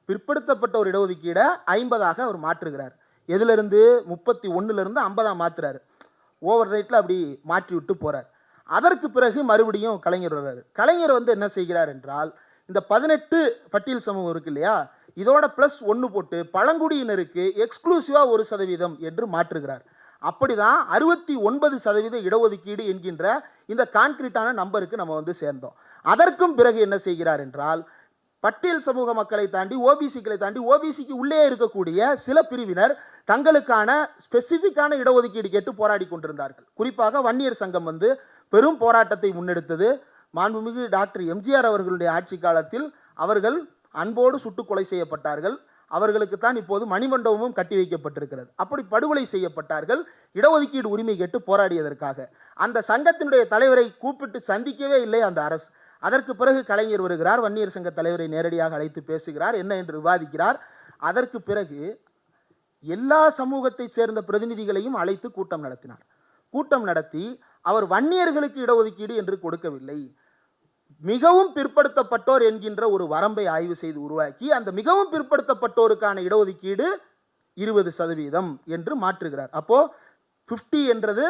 பிற்படுத்தப்பட்ட ஒரு இடஒதுக்கீடை 50 அவர் மாற்றுகிறார். எதுலேருந்து? 31லேருந்து 50 மாற்றுறாரு. ஓவர் ரைட்டில் அப்படி மாற்றி விட்டு போகிறார். அதற்கு பிறகு மறுபடியும் கலைஞர் வர்றாரு. கலைஞர் வந்து என்ன செய்கிறார் என்றால், இந்த 18 பட்டியல் சமூகம் இருக்கு இல்லையா, இதோட +1 போட்டு பழங்குடியினருக்கு எக்ஸ்க்ளூசிவாக 1% என்று மாற்றுகிறார். அப்படிதான் 69% இடஒதுக்கீடு என்கின்ற இந்த கான்கிரீட்டான நம்பருக்கு நம்ம வந்து சேர்ந்தோம். அதற்கும் பிறகு என்ன செய்கிறார் என்றால், பட்டியல் சமூக மக்களை தாண்டி ஓபிசிக்களை தாண்டி ஓபிசிக்கு உள்ளே இருக்கக்கூடிய சில பிரிவினர் தங்களுக்கான ஸ்பெசிஃபிக்கான இடஒதுக்கீடு கேட்டு போராடி கொண்டிருந்தார்கள். குறிப்பாக வன்னியர் சங்கம் வந்து பெரும் போராட்டத்தை முன்னெடுத்தது. மாண்புமிகு டாக்டர் எம்ஜிஆர் அவர்களுடைய ஆட்சி காலத்தில் அவர்கள் அன்போடு சுட்டு கொலை செய்யப்பட்டார்கள். அவர்களுக்கு தான் இப்போது மணிமண்டபமும் கட்டி வைக்கப்பட்டிருக்கிறது. அப்படி படுகொலை செய்யப்பட்டார்கள் இடஒதுக்கீடு உரிமை கேட்டு போராடியதற்காக. அந்த சங்கத்தினுடைய தலைவரை கூப்பிட்டு சந்திக்கவே இல்லை அந்த அரசு. அதற்கு பிறகு கலைஞர் வருகிறார், வன்னியர் சங்க தலைவரை நேரடியாக அழைத்து பேசுகிறார், என்ன என்று விவாதிக்கிறார். அதற்கு பிறகு எல்லா சமூகத்தை சேர்ந்த பிரதிநிதிகளையும் அழைத்து கூட்டம் நடத்தினார். கூட்டம் நடத்தி அவர் வன்னியர்களுக்கு இடஒதுக்கீடு என்று கொடுக்கவில்லை, மிகவும் பிற்படுத்தப்பட்டோர் என்கின்ற ஒரு வரம்பை ஆய்வு செய்து உருவாக்கி அந்த மிகவும் பிற்படுத்தப்பட்டோருக்கான இடஒதுக்கீடு 20% என்று மாற்றுகிறார். அப்போ 50 என்றது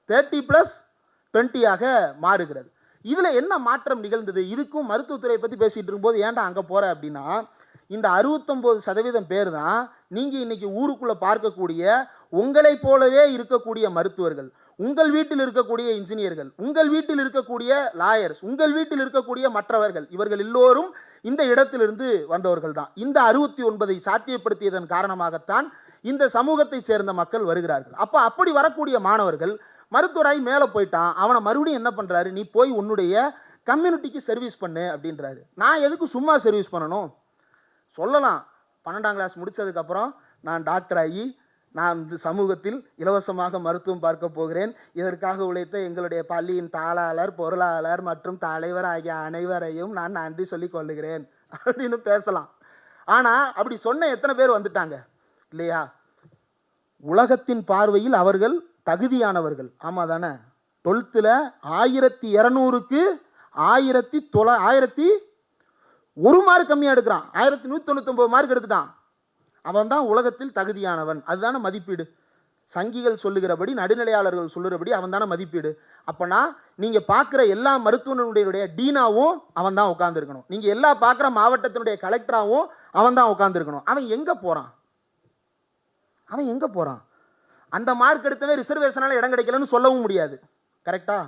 30+20 மாறுகிறது. இதுல என்ன மாற்றம் நிகழ்ந்தது? இதுக்கும் மருத்துவத்துறை பத்தி பேசிட்டு இருக்கும்போது ஏன்டா அங்க போற அப்படின்னா, இந்த 69% பேர் தான் நீங்க இன்னைக்கு ஊருக்குள்ள பார்க்கக்கூடிய உங்களை போலவே இருக்கக்கூடிய மருத்துவர்கள், உங்கள் வீட்டில் இருக்கக்கூடிய இன்ஜினியர்கள், உங்கள் வீட்டில் இருக்கக்கூடிய லாயர்ஸ், உங்கள் வீட்டில் இருக்கக்கூடிய மற்றவர்கள், இவர்கள் எல்லோரும் இந்த இடத்திலிருந்து வந்தவர்கள் தான். இந்த 69 சாத்தியப்படுத்தியதன் காரணமாகத்தான் இந்த சமூகத்தை சேர்ந்த மக்கள் வருகிறார்கள். அப்படி வரக்கூடிய மாணவர்கள் மருத்துவராய் மேலே போயிட்டான், அவனை மறுபடியும் என்ன பண்றாரு, நீ போய் உன்னுடைய கம்யூனிட்டிக்கு சர்வீஸ் பண்ணு அப்படின்றாரு. நான் எதுக்கு சும்மா சர்வீஸ் பண்ணணும்? சொல்லலாம் 12ஆம் கிளாஸ் முடிச்சதுக்கப்புறம் நான் டாக்டர் ஆகி நான் இந்த சமூகத்தில் இலவசமாக மருத்துவம் பார்க்க போகிறேன், இதற்காக உழைத்த எங்களுடைய பள்ளியின் தாளாளர், பொருளாளர் மற்றும் தலைவர் ஆகிய அனைவரையும் நான் நன்றி சொல்லிக் கொள்ளுகிறேன் அப்படின்னு பேசலாம். ஆனால் அப்படி சொன்ன எத்தனை பேர் வந்துட்டாங்க இல்லையா? உலகத்தின் பார்வையில் அவர்கள் தகுதியானவர்கள். ஆமாம் தானே? 12ல் 1200க்கு 1 மார்க் கம்மியாக எடுக்கிறான், 1199 மார்க் எடுத்துட்டான், அவன் தான் உலகத்தில் தகுதியானவன். அதுதானே மதிப்பீடு. சங்கிகள் சொல்லுகிறபடி, நடுநிலையாளர்கள் சொல்லுகிறபடி அவன் தானே மதிப்பீடு. அப்போனா நீங்கள் பார்க்குற எல்லா மருத்துவனுடைய டீனாவும் அவன் தான் உட்காந்துருக்கணும், நீங்கள் எல்லா பார்க்குற மாவட்டத்தினுடைய கலெக்டராகவும் அவன் தான் உட்காந்துருக்கணும். அவன் எங்கே போகிறான்? அந்த மார்க் எடுத்தவன் ரிசர்வேஷனால இடம் கிடைக்கலன்னு சொல்லவும் முடியாது. கரெக்டா?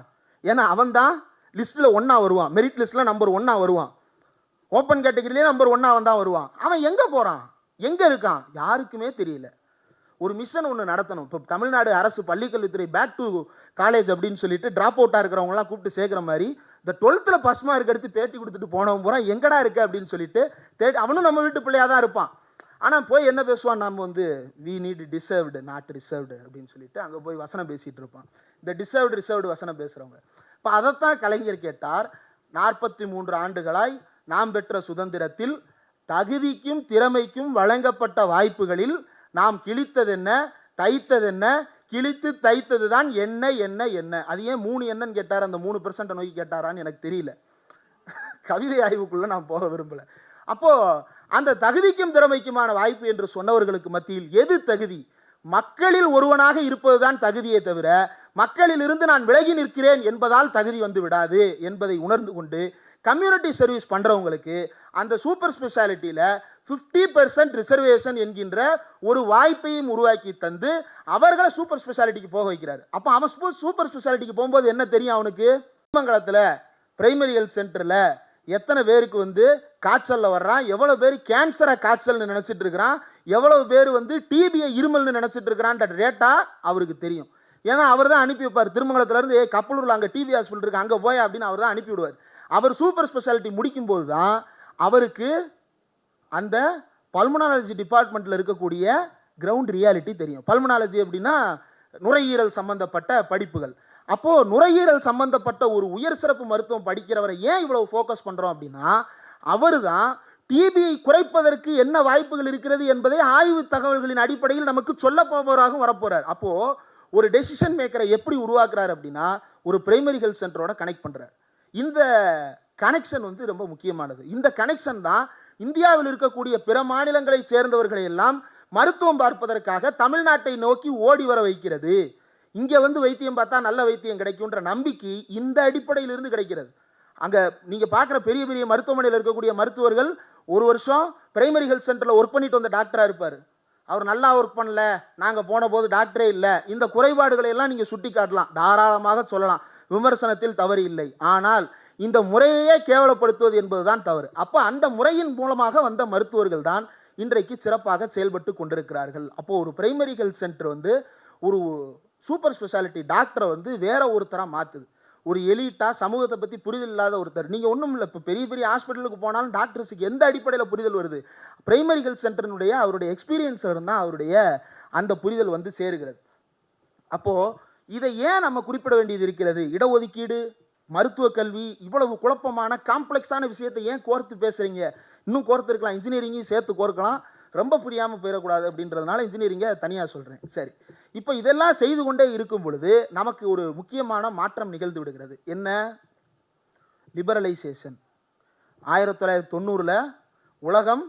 ஏன்னா அவன் தான் லிஸ்ட்டில் 1ஆ வருவான், மெரிட் லிஸ்ட்டில் நம்பர் 1ஆ வருவான், ஓப்பன் கேட்டகரியிலே நம்பர் 1ஆ அவன் தான் வருவான். அவன் எங்கே போகிறான், எங்கே இருக்கான், யாருக்குமே தெரியல. ஒரு மிஷன் ஒன்று நடத்தணும். இப்போ தமிழ்நாடு அரசு பள்ளிக்கல்வித்துறை பேக் டு காலேஜ் அப்படின்னு சொல்லிட்டு ட்ராப் அவுட்டாக இருக்கிறவங்களாம் கூப்பிட்டு சேர்க்குற மாதிரி இந்த 12ல் ஃபர்ஸ்ட் மார்க் எடுத்து பேட்டி கொடுத்துட்டு போனவன் பூரா எங்கடா இருக்கு அப்படின்னு சொல்லிட்டு அவனும் நம்ம வீட்டு பிள்ளையாக தான் இருப்பான். ஆனால் போய் என்ன பேசுவான், நம்ம வந்து we need deserved not reserved அப்படின்னு சொல்லிட்டு அங்கே போய் வசனம் பேசிகிட்டு இருப்பான். இந்த ரிசர்வ்டு வசனம் பேசுகிறவங்க. இப்போ அதைத்தான் கலைஞர் கேட்டார். 43 ஆண்டுகளாய் நாம் பெற்ற சுதந்திரத்தில் தகுதிக்கும் திறமைக்கும் வழங்கப்பட்ட வாய்ப்புகளில் நாம் கிழித்ததென்ன, தைத்ததென்ன, கிழித்து தைத்தது தான் என்ன என்ன என்ன. அது ஏன் 3 என்னன்னு கேட்டார், அந்த 3% நோக்கி கேட்டாரான்னு எனக்கு தெரியல. கவிதை ஆய்வுக்குள்ள நான் போக விரும்பல. அப்போ அந்த தகுதிக்கும் திறமைக்குமான வாய்ப்பு என்று சொன்னவர்களுக்கு மத்தியில் எது தகுதி? மக்களில் ஒருவனாக இருப்பதுதான் தகுதியை தவிர மக்களில் இருந்து நான் விலகி நிற்கிறேன் என்பதால் தகுதி வந்து விடாது என்பதை உணர்ந்து கொண்டு கம்யூனிட்டி சர்வீஸ் பண்றவங்களுக்கு அந்த சூப்பர் ஸ்பெஷாலிட்டியில 50% ரிசர்வேஷன் என்கின்ற ஒரு வாய்ப்பையும் உருவாக்கி தந்து அவர்களை சூப்பர் ஸ்பெஷாலிட்டிக்கு போக வைக்கிறார். அப்போ அவன் சூப்பர் ஸ்பெஷாலிட்டிக்கு போகும்போது என்ன தெரியும் அவனுக்கு? மங்கலத்தில் பிரைமரி ஹெல்த் சென்டரில் எத்தனை பேருக்கு வந்து காய்ச்சலில் வர்றான், எவ்வளோ பேர் கேன்சரை காய்ச்சல்னு நினச்சிட்டு இருக்கிறான், எவ்வளவு பேர் வந்து டிபியை இருமல்னு நினச்சிட்டு இருக்கிறான்ற டேட்டா அவருக்கு தெரியும். ஏன்னா அவர் தான் அனுப்பி வைப்பார். திருமங்கலத்துலேருந்து கப்பலூரில் அங்கே டிபி ஹாஸ்பிட்டல் இருக்குது, அங்கே போய் அப்படின்னு அவர் தான் அனுப்பி விடுவார். அவர் சூப்பர் ஸ்பெஷாலிட்டி முடிக்கும்போது தான் அவருக்கு அந்த பல்மனாலஜி டிபார்ட்மெண்ட்டில் இருக்கக்கூடிய கிரவுண்ட் ரியாலிட்டி தெரியும். பல்மனாலஜி அப்படின்னா நுரையீரல் சம்பந்தப்பட்ட படிப்புகள். அப்போது நுரையீரல் சம்பந்தப்பட்ட ஒரு உயர் சிறப்பு மருத்துவம் படிக்கிறவரை ஏன் இவ்வளவு ஃபோக்கஸ் பண்ணுறோம் அப்படின்னா, அவர் தான் டிபியை குறைப்பதற்கு என்ன வாய்ப்புகள் இருக்கிறது என்பதை ஆய்வு தகவல்களின் அடிப்படையில் நமக்கு சொல்ல போபவராகவும் வரப்போகிறார். அப்போது ஒரு டெசிஷன் மேக்கரை எப்படி உருவாக்குறாரு அப்படின்னா, ஒரு பிரைமரி ஹெல்த் சென்டரோட கனெக்ட் பண்ணுறார். இந்த கனெக்ஷன் வந்து ரொம்ப முக்கியமானது. இந்த கனெக்ஷன் தான் இந்தியாவில் இருக்கக்கூடிய பிற மாநிலங்களை சேர்ந்தவர்களை எல்லாம் மருத்துவம் பார்ப்பதற்காக தமிழ்நாட்டை நோக்கி ஓடி வர வைக்கிறது. இங்கே வந்து வைத்தியம் பார்த்தா நல்ல வைத்தியம் கிடைக்கும்ன்ற நம்பிக்கை இந்த அடிப்படையிலிருந்து கிடைக்கிறது. அங்கே நீங்கள் பார்க்குற பெரிய பெரிய மருத்துவமனையில் இருக்கக்கூடிய மருத்துவர்கள் ஒரு வருஷம் பிரைமரி ஹெல்த் சென்டரில் ஒர்க் பண்ணிட்டு வந்த டாக்டராக இருப்பார். அவர் நல்லா ஒர்க் பண்ணல, நாங்கள் போன போது டாக்டரே இல்லை, இந்த குறைபாடுகளை எல்லாம் நீங்கள் சுட்டி காட்டலாம், தாராளமாக சொல்லலாம், விமர்சனத்தில் தவறு இல்லை. ஆனால் இந்த முறையையே கேவலப்படுத்துவது என்பதுதான் தவறு. அப்போ அந்த முறையின் மூலமாக வந்த மருத்துவர்கள் தான் இன்றைக்கு சிறப்பாக செயல்பட்டு கொண்டிருக்கிறார்கள். அப்போது ஒரு பிரைமரி ஹெல்த் சென்டர் வந்து ஒரு சூப்பர் ஸ்பெஷாலிட்டி டாக்டரை வந்து வேற ஒருத்தராக மாற்றுது. ஒரு எலிட்டா சமூகத்தை பற்றி புரிதல் இல்லாத ஒருத்தர். நீங்கள் ஒன்றும் இல்லை, இப்போ பெரிய பெரிய ஹாஸ்பிட்டலுக்கு போனாலும் டாக்டர்ஸுக்கு எந்த அடிப்படையில் புரிதல் வருது? பிரைமரி ஹெல்த் சென்டரினுடைய அவருடைய எக்ஸ்பீரியன்ஸ் இருந்தால் அவருடைய அந்த புரிதல் வந்து சேருகிறது. அப்போது இதை ஏன் நம்ம குறிப்பிட வேண்டியது இருக்கிறது? இடஒதுக்கீடு, மருத்துவ கல்வி, இவ்வளவு குழப்பமான காம்ப்ளெக்ஸான விஷயத்தை ஏன் கோர்த்து பேசுகிறீங்க? இன்னும் கோர்த்து இருக்கலாம், இன்ஜினியரிங்கையும் சேர்த்து கோர்க்கலாம், ரொம்ப புரியாமல் போயிடக்கூடாது அப்படின்றதுனால இன்ஜினியரிங்கை தனியாக சொல்கிறேன். சரி, இப்போ இதெல்லாம் செய்து கொண்டே இருக்கும் பொழுது நமக்கு ஒரு முக்கியமான மாற்றம் நிகழ்ந்து விடுகிறது. என்ன? லிபரலைசேஷன். 1990 உலகம்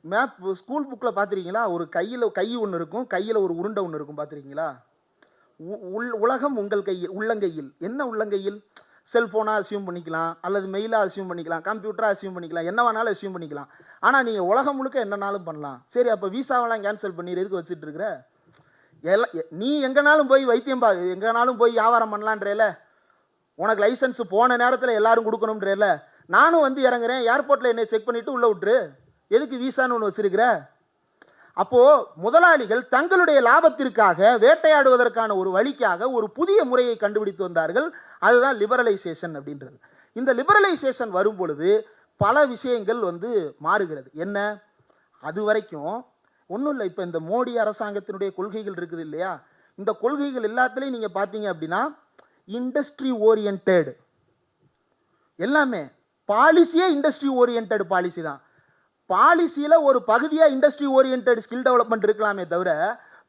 மேப் ஸ்கூல் புக்கில் பார்த்துருக்கீங்களா? ஒரு கை ஒன்று இருக்கும், கையில் ஒரு உருண்டை ஒன்று இருக்கும், பார்த்துருக்கீங்களா? உலகம் உங்கள் கையில், உள்ளங்கையில். என்ன உள்ளங்கையில்? செல்ஃபோனாக அசியூம் பண்ணிக்கலாம், அல்லது மெயிலாக அசியூம் பண்ணிக்கலாம், கம்ப்யூட்டராக அசியூம் பண்ணிக்கலாம், என்ன வேணாலும் அசியூம் பண்ணிக்கலாம். ஆனால் நீங்கள் உலகம் முழுக்க என்னன்னாலும் பண்ணலாம். சரி, அப்போ வீசாவெல்லாம் கேன்சல் பண்ணி எதுக்கு வச்சுட்டு இருக்கிற? நீ எங்கேனாலும் போய் வைத்தியம் எங்கேனாலும் போய் வியாபாரம் பண்ணலான்றேல, உனக்கு லைசன்ஸ் போன நேரத்தில் எல்லாரும் கொடுக்கணுன்றேல. நானும் வந்து இறங்குறேன், ஏர்போர்ட்டில் என்னை செக் பண்ணிவிட்டு உள்ளே விட்டுரு, எதுக்கு வீசான்னு ஒன்று வச்சிருக்கிற? அப்போது முதலாளிகள் தங்களுடைய லாபத்திற்காக வேட்டையாடுவதற்கான ஒரு வழிக்காக ஒரு புதிய முறையை கண்டுபிடித்து வந்தார்கள். அதுதான் லிபரலைசேஷன் அப்படின்றது. இந்த லிபரலைசேஷன் வரும் பொழுது பல விஷயங்கள் வந்து மாறுகிறது. என்ன? அது வரைக்கும் ஒன்றும் இல்லை. இப்போ இந்த மோடி அரசாங்கத்தினுடைய கொள்கைகள் இருக்குது இல்லையா? இந்த கொள்கைகள் எல்லாத்துலேயும் நீங்கள் பார்த்தீங்க அப்படின்னா இண்டஸ்ட்ரி ஓரியன்டட், எல்லாமே பாலிசியே இண்டஸ்ட்ரி ஓரியன்டட் பாலிசி தான். பாலிசியில் ஒரு பகுதியாக இண்டஸ்ட்ரி ஓரியன்டட் ஸ்கில் டெவலப்மெண்ட் இருக்கலாமே தவிர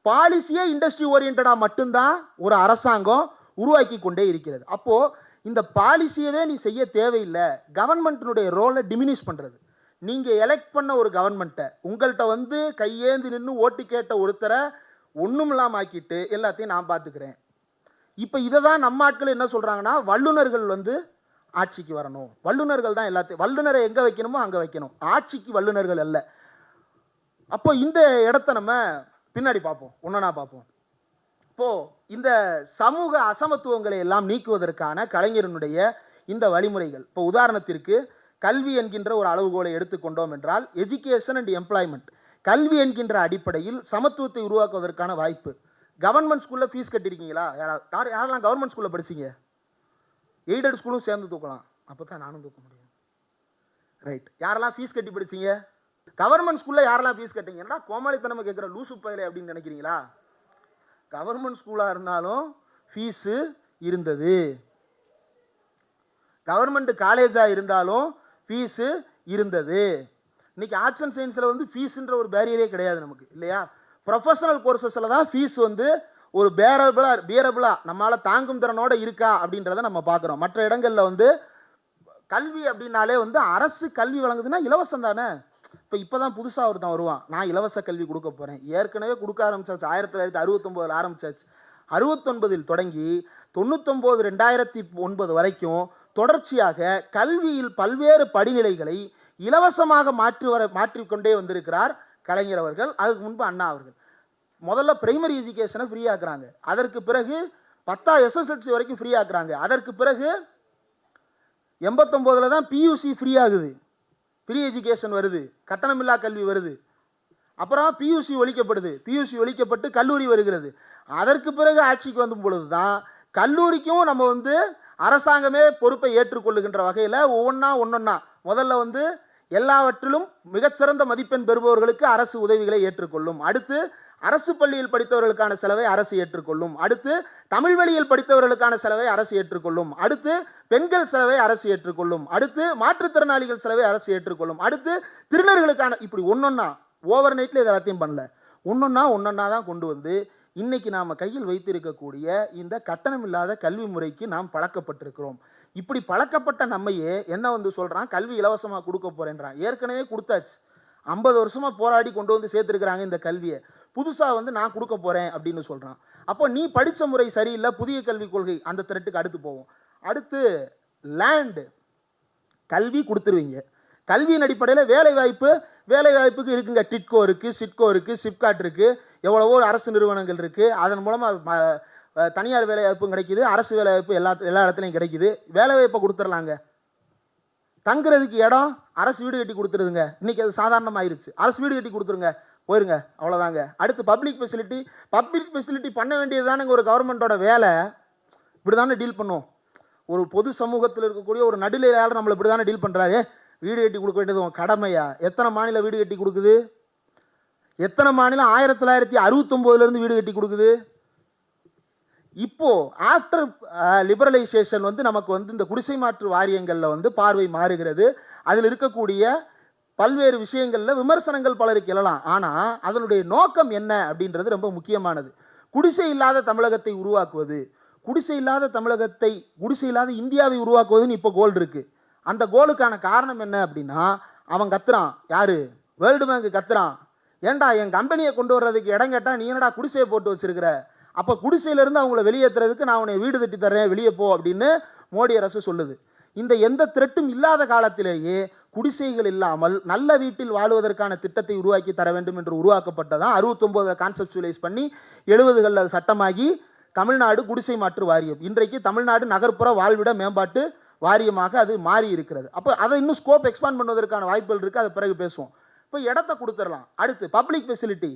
பாலிசியே இண்டஸ்ட்ரி ஓரியன்டாக மட்டும்தான் ஒரு அரசாங்கம் உருவாக்கி கொண்டே இருக்கிறது. அப்போது இந்த பாலிசியவே நீ செய்ய தேவையில்லை. கவர்மெண்ட்டினுடைய ரோலை டிமினிஷ் பண்ணுறது. நீங்கள் எலெக்ட் பண்ண ஒரு கவர்மெண்ட்டை உங்கள்கிட்ட வந்து கையேந்து நின்று ஓட்டு கேட்ட ஒருத்தரை ஒன்றும் இல்லாமல் ஆக்கிட்டு எல்லாத்தையும் நான் பார்த்துக்கிறேன். இப்போ இதை தான் நம்ம ஆட்கள் என்ன சொல்கிறாங்கன்னா, வல்லுநர்கள் வந்து ஆட்சிக்கு வரணும், வல்லுநர்கள் தான் எல்லாத்தையும், வல்லுநரை எங்கே வைக்கணுமோ அங்கே வைக்கணும், ஆட்சிக்கு வல்லுநர்கள் அல்ல. அப்போ இந்த இடத்த நம்ம பின்னாடி பார்ப்போம், ஒன்றா பார்ப்போம். இப்போது இந்த சமூக அசமத்துவங்களை எல்லாம் நீக்குவதற்கான கலைஞரனுடைய இந்த வழிமுறைகள், இப்போ உதாரணத்திற்கு கல்வி என்கின்ற ஒரு அளவுகோலை எடுத்துக்கொண்டோம் என்றால் எஜுகேஷன் அண்ட் எம்ப்ளாய்மெண்ட், கல்வி என்கின்ற அடிப்படையில் சமத்துவத்தை உருவாக்குவதற்கான வாய்ப்பு. கவர்மெண்ட் ஸ்கூலில் ஃபீஸ் கட்டியிருக்கீங்களா? யாரெல்லாம் கவர்மெண்ட் ஸ்கூலில் படிச்சிங்க? எய்டட் ஸ்கூலும் சேர்ந்து தூக்கலாம், அப்போ தான் நானும் தூக்க முடியும். ரைட், யாரெல்லாம் ஃபீஸ் கட்டி படிச்சிங்க? கவர்மெண்ட் ஸ்கூலில் யாரெல்லாம் ஃபீஸ் கட்டிங்க? என்னடா கோமாளித்தனமாக கேட்குற லூசு பயிலே அப்படின்னு நினைக்கிறீங்களா? கவர்மெண்ட் ஸ்கூலாக இருந்தாலும் ஃபீஸு இருந்தது, கவர்மெண்ட் காலேஜாக இருந்தாலும் ஃபீஸு இருந்தது. இன்றைக்கி ஆர்ட்ஸ் அண்ட் சயின்ஸில் வந்து ஃபீஸுன்ற ஒரு பேரியரே கிடையாது நமக்கு, இல்லையா? ப்ரொஃபஷனல் கோர்சஸில் தான் ஃபீஸ் வந்து ஒரு பியரபிளாக நம்மளால் தாங்கும் திறனோடு இருக்கா அப்படின்றத நம்ம பார்க்குறோம். மற்ற இடங்களில் வந்து கல்வி அப்படின்னாலே வந்து அரசு கல்வி வழங்குதுன்னா இலவசம் தானே. இப்போ தான் புதுசாக ஒருத்தன் வருவான், நான் இலவச கல்வி கொடுக்க போகிறேன். ஏற்கனவே கொடுக்க ஆரம்பிச்சாச்சு, 1969 ஆரம்பிச்சாச்சு. 69 தொடங்கி 99 2009 வரைக்கும் தொடர்ச்சியாக கல்வியில் பல்வேறு படிநிலைகளை இலவசமாக மாற்றிக்கொண்டே வந்திருக்கிறார் கலைஞர் அவர்கள். அதுக்கு முன்பு அண்ணா அவர்கள். முதல்ல பிரைமரி எஜுகேஷனை ஃப்ரீ ஆக்குறாங்க, அதற்கு பிறகு 10 SSLC வரைக்கும் ஃப்ரீ ஆக்குறாங்க, அதற்கு பிறகு 89 தான் பியூசி ஃப்ரீ ஆகுது, ஃப்ரீ எஜுகேஷன் வருது, கட்டணமில்லா கல்வி வருது. அப்புறம் பியூசி ஒழிக்கப்படுது, பியூசி ஒழிக்கப்பட்டு கல்லூரி வருகிறது. அதற்கு பிறகு ஆட்சிக்கு வந்த பொழுது தான் கல்லூரிக்கும் நம்ம வந்து அரசாங்கமே பொறுப்பை ஏற்றுக்கொள்ளுகின்ற வகையில் ஒவ்வொன்றா முதல்ல வந்து எல்லாவற்றிலும் மிகச்சிறந்த மதிப்பெண் பெறுபவர்களுக்கு அரசு உதவிகளை ஏற்றுக்கொள்ளும், அடுத்து அரசு பள்ளியில் படித்தவர்களுக்கான செலவை அரசு ஏற்றுக்கொள்ளும், அடுத்து தமிழ் வழியில் படித்தவர்களுக்கான செலவை அரசு ஏற்றுக்கொள்ளும், அடுத்து பெண்கள் செலவை அரசு ஏற்றுக்கொள்ளும், அடுத்து மாற்றுத்திறனாளிகள் செலவை அரசு ஏற்றுக்கொள்ளும், அடுத்து திருநர்களுக்கான, இப்படி ஒன்றொன்னா ஓவர் நைட்டில் இது எல்லாத்தையும் பண்ணல, ஒன்றொன்னா தான் கொண்டு வந்து இன்னைக்கு நாம் கையில் வைத்திருக்கக்கூடிய இந்த கட்டணமில்லாத கல்வி முறைக்கு நாம் பழக்கப்பட்டிருக்கிறோம். இப்படி பழக்கப்பட்ட நம்மையே என்ன வந்து சொல்கிறான், கல்வி இலவசமாக கொடுக்க போகிறேன்றான். ஏற்கனவே கொடுத்தாச்சு, 50 வருஷமாக போராடி கொண்டு வந்து சேர்த்துருக்குறாங்க இந்த கல்வியை, புதுசாக வந்து நான் கொடுக்க போகிறேன் அப்படின்னு சொல்கிறான். அப்போ நீ படித்த முறை சரியில்லை, புதிய கல்விக் கொள்கை, அந்த த்ரெட்டுக்கு அடுத்து போவோம். அடுத்து லேண்டு, கல்வி கொடுத்துருவீங்க, கல்வியின் அடிப்படையில் வேலைவாய்ப்புக்கு இருக்குங்க. டிட்கோ இருக்குது, சிட்கோ இருக்குது, சிப்காட் இருக்குது, எவ்வளவோ அரசு நிறுவனங்கள் இருக்குது, அதன் மூலமாக தனியார் வேலைவாய்ப்பும் கிடைக்கிது, அரசு வேலைவாய்ப்பு எல்லா இடத்துலையும் கிடைக்கிது. வேலைவாய்ப்பை கொடுத்துடலாங்க, தங்குறதுக்கு இடம் அரசு வீடு கட்டி கொடுத்துருதுங்க, இன்றைக்கி அது சாதாரணமாயிருச்சு, அரசு வீடு கட்டி கொடுத்துருங்க, போயிருங்க, அவ்வளோதாங்க. அடுத்து பப்ளிக் ஃபெசிலிட்டி பண்ண வேண்டியது தானேங்க ஒரு கவர்மெண்ட்டோட வேலை. இப்படி தானே டீல் பண்ணும். ஒரு பொது சமூகத்தில் இருக்கக்கூடிய ஒரு நடுநிலையாளர் நம்மளை இப்படி தானே டீல் பண்ணுறாரு. வீடு கட்டி கொடுக்க வேண்டியது உன் கடமையா? எத்தனை மாநிலம் வீடு கட்டி கொடுக்குது? எத்தனை மாநிலம் 1969 வீடு கட்டி கொடுக்குது? இப்போ ஆஃப்டர் லிபரலைசேஷன் நமக்கு இந்த குடிசை மாற்று வாரியங்களில் பார்வை மாறுகிறது. அதில் இருக்கக்கூடிய பல்வேறு விஷயங்களில் விமர்சனங்கள் பலருக்கு எழலாம். ஆனால் அதனுடைய நோக்கம் என்ன அப்படின்றது ரொம்ப முக்கியமானது. குடிசை இல்லாத தமிழகத்தை உருவாக்குவது, குடிசை இல்லாத இந்தியாவை உருவாக்குவதுன்னு இப்போ கோல் இருக்கு. அந்த கோலுக்கான காரணம் என்ன அப்படின்னா, அவன் கத்துறான். யாரு? வேர்ல்டு பேங்க் கத்துறான். ஏன்டா என் கம்பெனியை கொண்டு வர்றதுக்கு இடம் கேட்டால் நீ என்னடா குடிசையை போட்டு வச்சிருக்கிற? அப்போ குடிசையிலேருந்து அவங்கள வெளியேற்றுறதுக்கு நான் உன்னை வீடு தட்டி தர்றேன், வெளியே போ அப்படின்னு மோடி அரசு சொல்லுது. எந்த த்ரெட்டும் இல்லாத காலத்திலேயே குடிசைகள் இல்லாமல் நல்ல வீட்டில் வாழ்வதற்கான திட்டத்தை உருவாக்கி தர வேண்டும் என்று உருவாக்கப்பட்டதான் 69 கான்செப்சுவலைஸ் பண்ணி 70களில் அது சட்டமாகி தமிழ்நாடு குடிசை மாற்று வாரியம். இன்றைக்கு தமிழ்நாடு நகர்ப்புற வாழ்விட மேம்பாட்டு வாரியமாக அது மாறி இருக்கிறது. அப்போ அதை இன்னும் ஸ்கோப் எக்ஸ்பாண்ட் பண்ணுவதற்கான வாய்ப்புகள் இருக்குது. அது பிறகு பேசுவோம். இப்போ இடத்த கொடுத்துடலாம். அடுத்து பப்ளிக் ஃபெசிலிட்டி.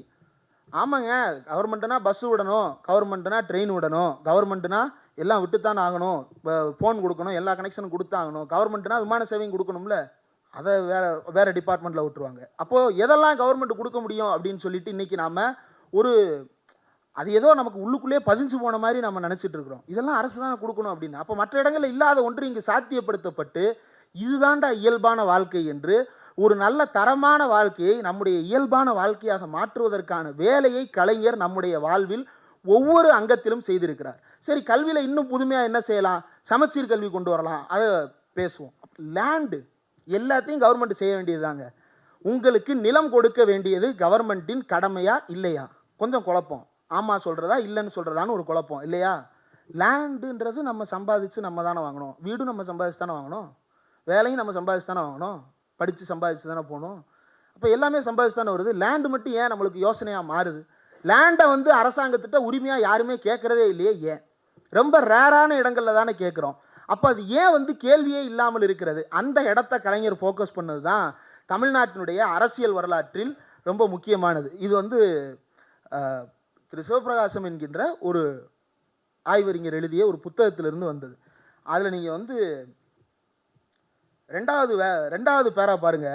ஆமாங்க, கவர்மெண்ட்டுனா பஸ் விடணும், கவர்மெண்ட்டுனா ட்ரெயின் விடணும், கவர்மெண்ட்டுனா எல்லாம் விட்டுத்தான் ஆகணும், ஃபோன் கொடுக்கணும், எல்லா கனெக்ஷனும் கொடுத்தாகணும், கவர்மெண்ட்டுனா விமான சேவையும் கொடுக்கணும்ல, அதை வேறு டிபார்ட்மெண்ட்டில் விட்டுருவாங்க. அப்போது எதெல்லாம் கவர்மெண்ட் கொடுக்க முடியும் அப்படின்னு சொல்லிட்டு இன்றைக்கி நாம் அது ஏதோ நமக்கு உள்ளுக்குள்ளேயே பதிஞ்சு போன மாதிரி நம்ம நினச்சிட்டு இருக்கிறோம். இதெல்லாம் அரசு தான் கொடுக்கணும் அப்படின்னு. அப்போ மற்ற இடங்களில் இல்லாத ஒன்று இங்கு சாத்தியப்படுத்தப்பட்டு இதுதான்டா இயல்பான வாழ்க்கை என்று ஒரு நல்ல தரமான வாழ்க்கையை நம்முடைய இயல்பான வாழ்க்கையாக மாற்றுவதற்கான வேலையை கலைஞர் நம்முடைய வாழ்வில் ஒவ்வொரு அங்கத்திலும் செய்திருக்கிறார். சரி, கல்வியில் இன்னும் புதுமையாக என்ன செய்யலாம்? சமச்சீர் கல்வி கொண்டு வரலாம், அதை பேசுவோம். லேண்டு எல்லாத்தையும் கவர்மெண்ட் செய்ய வேண்டியது தாங்க. உங்களுக்கு நிலம் கொடுக்க வேண்டியது கவர்மெண்ட்டின் கடமையா இல்லையா? கொஞ்சம் குழப்பம். ஆமாம் சொல்கிறதா இல்லைன்னு சொல்கிறதான்னு ஒரு குழப்பம் இல்லையா? லேண்டுன்றது நம்ம சம்பாதிச்சு நம்ம தானே வாங்கணும். வீடும் நம்ம சம்பாதிச்சு தானே வாங்கணும், வேலையும் நம்ம சம்பாதிச்சு தானே வாங்கணும், படித்து சம்பாதிச்சு தானே போகணும். அப்போ எல்லாமே சம்பாதிச்சு தானே வருது. லேண்டு மட்டும் ஏன் நம்மளுக்கு யோசனையாக மாறுது? லேண்டை அரசாங்கத்திட்ட உரிமையாக யாருமே கேட்குறதே இல்லையே. ஏன்? ரொம்ப ரேரான இடங்களில் தானே கேட்குறோம். அப்போ அது ஏன் கேள்வியே இல்லாமல் இருக்கிறது? அந்த இடத்த கலைஞர் ஃபோக்கஸ் பண்ணது தான் தமிழ்நாட்டினுடைய அரசியல் வரலாற்றில் ரொம்ப முக்கியமானது. இது திரு சிவபிரகாசம் என்கின்ற ஒரு ஆய்வறிஞர் எழுதிய ஒரு புத்தகத்திலிருந்து வந்தது. அதில் நீங்கள் ரெண்டாவது பேரா பாருங்க.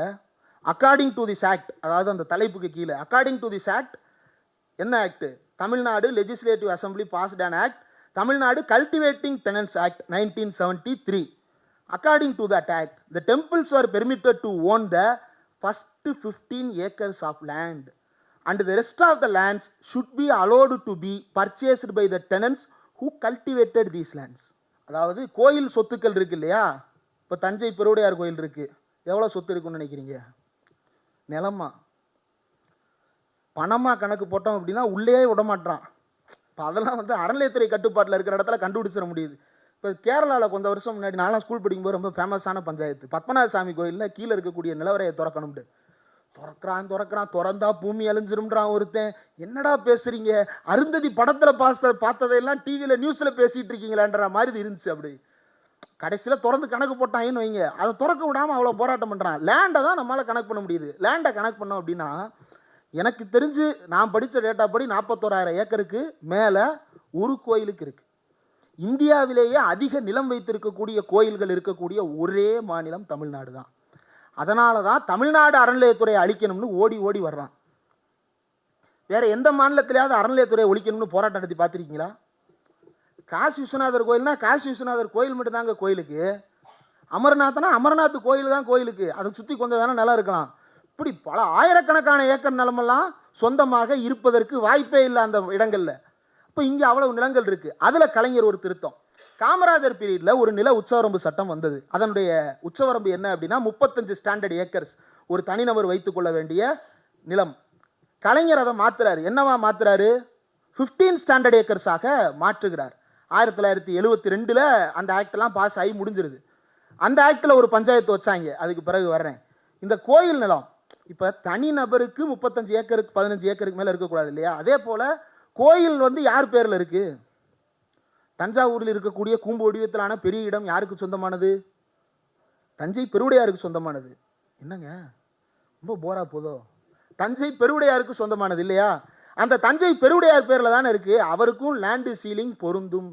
அக்கார்டிங் டு திஸ் ஆக்ட், அதாவது அந்த தலைப்புக்கு கீழே அக்கார்டிங் டு திஸ் ஆக்ட் என்ன act? Tamil Nadu legislative assembly passed an act, Tamil Nadu cultivating tenants act 1973. According to that act, the temples were permitted to own the first 15 acres of land and the rest of the lands should be allowed to be purchased by the tenants who cultivated these lands. அதாவது கோயில் சொத்துக்கள் இருக்கு இல்லையா? இப்போ தஞ்சை பெருவுடையார் கோயில் இருக்கு, எவ்வளோ சொத்து இருக்குன்னு நினைக்கிறீங்க? நிலமா பணமா கணக்கு போட்டோம் அப்படின்னா உள்ளே விடமாட்டான். இப்போ அதெல்லாம் அறநிலையத்துறை கட்டுப்பாட்டில் இருக்கிற இடத்துல கண்டுபிடிச்சிட முடியுது. இப்போ கேரளாவில் கொஞ்சம் வருஷம் முன்னாடி நான்லாம் ஸ்கூல் படிக்கும்போது ரொம்ப ஃபேமஸான பஞ்சாயத்து பத்மநாத சாமி கோயிலில் கீழே இருக்கக்கூடிய நிலவரையை திறக்கணும்ட்டு திறந்தா பூமி அழிஞ்சிரும்ன்றான் ஒருத்தன். என்னடா பேசுறீங்க? அருந்ததி படத்தில் பார்த்ததையெல்லாம் டிவியில் நியூஸில் பேசிகிட்டு இருக்கீங்களான்ற மாதிரி இருந்துச்சு. அப்படி கடைசியில் திறந்து கணக்கு போட்டாங்கன்னு வைங்க, அதை திறக்க விடாமல் அவ்வளோ போராட்டம் பண்ணுறான். லேண்டை தான் நம்மளால் கணக்கு பண்ண முடியுது. லேண்டை கணக்கு பண்ணோம் அப்படின்னா எனக்கு தெரிஞ்சு நான் படித்த டேட்டா படி 41,000 ஏக்கருக்கு மேலே ஒரு கோயிலுக்கு இருக்குது. இந்தியாவிலேயே அதிக நிலம் வைத்திருக்கக்கூடிய கோயில்கள் இருக்கக்கூடிய ஒரே மாநிலம் தமிழ்நாடு தான். அதனால தான் தமிழ்நாடு அறநிலையத்துறையை அழிக்கணும்னு ஓடி ஓடி வர்றான். வேற எந்த மாநிலத்திலேயாவது அறநிலையத்துறையை ஒழிக்கணும்னு போராட்டம் நடத்தி பார்த்துருக்கீங்களா? காசி விஸ்வநாதர் கோயில்னா காசி விஸ்வநாதர் கோயில் மட்டும்தாங்க கோயிலுக்கு. அமர்நாத்னா அமர்நாத் கோயில் தான் கோயிலுக்கு. அதை சுற்றி கொஞ்சம் வேணால் நிலம் இருக்கலாம். இப்படி பல ஆயிரக்கணக்கான ஏக்கர் நிலமெல்லாம் சொந்தமாக இருப்பதற்கு வாய்ப்பே இல்லை அந்த இடங்களில். இப்போ இங்கே அவ்வளவு நிலங்கள் இருக்குது. அதில் கலைஞர் ஒரு திருத்தம். காமராஜர் பீரியடில் ஒரு நில உச்சவரம்பு சட்டம் வந்தது. அதனுடைய உச்சவரம்பு என்ன அப்படின்னா 35 ஸ்டாண்டர்ட் ஏக்கர்ஸ், ஒரு தனிநபர் வைத்துக்கொள்ள வேண்டிய நிலம். கலைஞர் அதை மாற்றுறாரு. என்னவா மாற்றுறாரு? 15 ஸ்டாண்டர்ட் ஏக்கர்ஸாக மாற்றுகிறார். 1972 அந்த ஆக்டெல்லாம் பாஸ் ஆகி முடிஞ்சிருது. அந்த ஆக்டில் ஒரு பஞ்சாயத்து வச்சாங்க. அதுக்கு பிறகு வர்றேன். இந்த கோயில் நிலம் இப்போ தனிநபருக்கு 35 ஏக்கருக்கு 15 ஏக்கருக்கு மேலே இருக்கக்கூடாது இல்லையா? அதே போல் கோயில் யார் பேரில் இருக்குது? தஞ்சாவூரில் இருக்கக்கூடிய கூம்பு வடிவத்திலான பெரிய இடம் யாருக்கு சொந்தமானது? தஞ்சை பெருவுடையாருக்கு சொந்தமானது. என்னங்க ரொம்ப போரா போதோ? தஞ்சை பெருவுடையாருக்கு சொந்தமானது இல்லையா? அந்த தஞ்சை பெருவுடையார் பேரில் தானே இருக்குது. அவருக்கும் லேண்டு சீலிங் பொருந்தும்.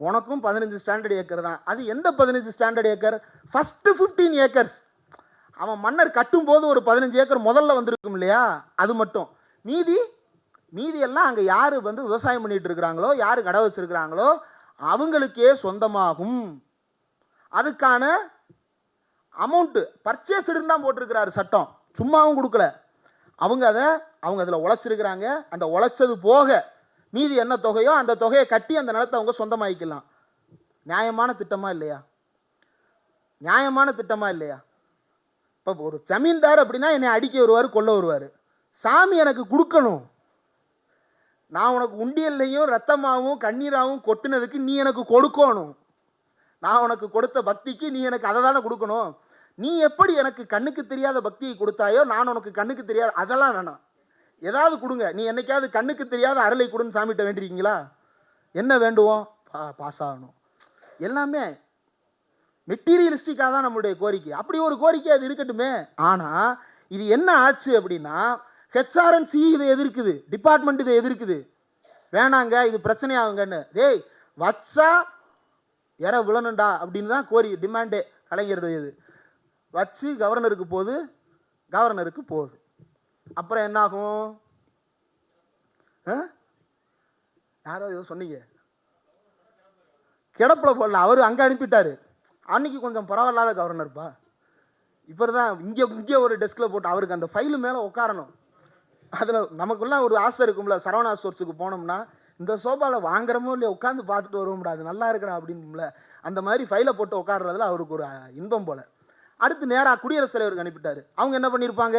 உனக்கும் 15 ஸ்டாண்டர்ட் ஏக்கர் தான். அது எந்த 15 ஸ்டாண்டர்ட் ஏக்கர்? First 15 acres. அவன் மன்னர் கட்டும்போது ஒரு 15 ஏக்கர் முதல்ல வந்திருக்கும் இல்லையா, அது மட்டும். மீதி எல்லாம் அங்கே யார் வந்து விவசாயம் பண்ணிட்டு இருக்கிறாங்களோ, யார் கடை வச்சிருக்கிறாங்களோ அவங்களுக்கே சொந்தமாகும். அதுக்கான அமௌண்ட்டு பர்ச்சேஸ்டுன்னு தான் போட்டிருக்கிறாரு சட்டம், சும்மாவும் கொடுக்கல. அவங்க அதில் உழைச்சிருக்கிறாங்க. அந்த உழைச்சது போக மீதி என்ன தொகையோ அந்த தொகையை கட்டி அந்த நிலத்தை அவங்க சொந்தமாக்கிக்கலாம். நியாயமான திட்டமா இல்லையா? நியாயமான திட்டமா இல்லையா? இப்போ ஒரு ஜமீன்தார் அப்படின்னா என்னை அடிக்க வருவார், கொல்ல வருவார். சாமி எனக்கு கொடுக்கணும். நான் உனக்கு உண்டியல்லையும் ரத்தமாகவும் கண்ணீராகவும் கொட்டினதுக்கு நீ எனக்கு கொடுக்கணும். நான் உனக்கு கொடுத்த பக்திக்கு நீ எனக்கு அதை தானே கொடுக்கணும். நீ எப்படி எனக்கு கண்ணுக்கு தெரியாத பக்தியை கொடுத்தாயோ நான் உனக்கு கண்ணுக்கு தெரியாத அதெல்லாம் வேணாம். ஏதாவது கொடுங்க. நீ என்னைக்காவது கண்ணுக்கு தெரியாத அருளை கொடுன்னு சாமிகிட்ட வேண்டியிருக்கீங்களா? என்ன வேண்டுவோம்? பாஸ் ஆகணும். எல்லாமே மெட்டீரியலிஸ்டிக்காக தான் நம்மளுடைய கோரிக்கை. அப்படி ஒரு கோரிக்கை அது இருக்கட்டுமே. ஆனால் இது என்ன ஆச்சு அப்படின்னா, ஹெச்ஆர்என்சி இதை எதிர்க்குது, டிபார்ட்மெண்ட் இதை எதிர்க்குது. வேணாங்க, இது பிரச்சனையாகுங்கன்னு. டேய் வச்சா எற விழணுண்டா அப்படின்னு தான் டிமாண்டே கலைஞருடையது. வச்சு கவர்னருக்கு போகுது. அப்புறம் என்னாகும்? யாரோ ஏதோ சொன்னீங்க, கிடப்பில் போடல, அவர் அங்கே அனுப்பிட்டாரு. அன்னைக்கு கொஞ்சம் பரவாயில்லாத கவர்னர்ப்பா. இப்போ தான் இங்கே ஒரு டெஸ்கில் போட்டு அவருக்கு அந்த ஃபைலு மேலே உட்காரணும். அதில் நமக்குலாம் ஒரு ஆசை இருக்கும்ல, சரவணா ஸ்டோர்ஸுக்கு போனோம்னா இந்த சோபாவில் வாங்குறமோ இல்லையா உட்காந்து பார்த்துட்டு வருவோம்டா, அது நல்லா இருக்கடா அப்படின்னும்ல. அந்த மாதிரி ஃபைலை போட்டு உட்காடுறதுல அவருக்கு ஒரு இன்பம் போல. அடுத்து நேராக குடியரசுத் தலைவருக்கு அனுப்பிட்டாரு. அவங்க என்ன பண்ணியிருப்பாங்க?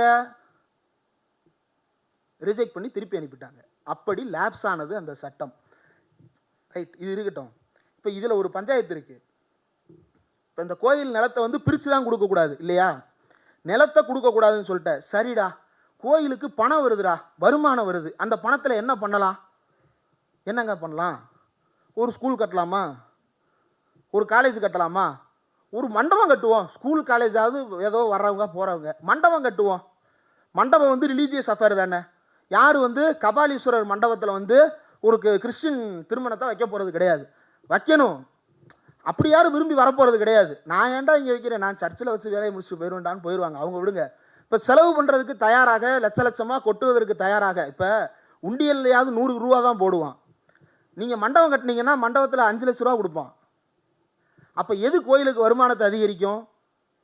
ரிஜெக்ட் பண்ணி திருப்பி அனுப்பிட்டாங்க. அப்படி லேப்ஸ் ஆனது அந்த சட்டம். ரைட், இது இருக்கட்டும். இப்போ இதில் ஒரு பஞ்சாயத்து இருக்குது. இப்போ இந்த கோயில் நிலத்தை வந்து பிரித்து தான் கொடுக்கக்கூடாது இல்லையா? நிலத்தை கொடுக்கக்கூடாதுன்னு சொல்லிட்டேன். சரிடா, கோயிலுக்கு பணம் வருதுடா, வருமானம் வருது. அந்த பணத்தில் என்ன பண்ணலாம்? என்னங்க பண்ணலாம்? ஒரு ஸ்கூல் கட்டலாமா? ஒரு காலேஜ் கட்டலாமா? ஒரு மண்டபம் கட்டுவோம். ஸ்கூல் காலேஜாவது ஏதோ வர்றவங்க போகிறவங்க மண்டபம் கட்டுவோம். மண்டபம் வந்து ரிலீஜியஸ் அஃபேர் தானே. யார் வந்து கபாலீஸ்வரர் மண்டபத்தில் வந்து ஒரு கிறிஸ்டின் திருமணத்தை வைக்க போகிறது கிடையாது. வைக்கணும் அப்படி யாரும் விரும்பி வரப்போகிறது கிடையாது. நான் ஏன்டா இங்கே வைக்கிறேன், நான் சர்ச்சில் வச்சு வேலையை முடிச்சுட்டு போயிடுவேன்டான்னு போயிடுவாங்க. அவங்க விடுங்க. இப்போ செலவு பண்ணுறதுக்கு தயாராக, லட்சமாக கொட்டுவதற்கு தயாராக. இப்போ உண்டியல்லையாவது 100 ரூபா தான் போடுவான். நீங்கள் மண்டபம் கட்டினீங்கன்னா மண்டபத்தில் 5 லட்ச ரூபா கொடுப்பான். அப்போ எது கோயிலுக்கு வருமானத்தை அதிகரிக்கும்?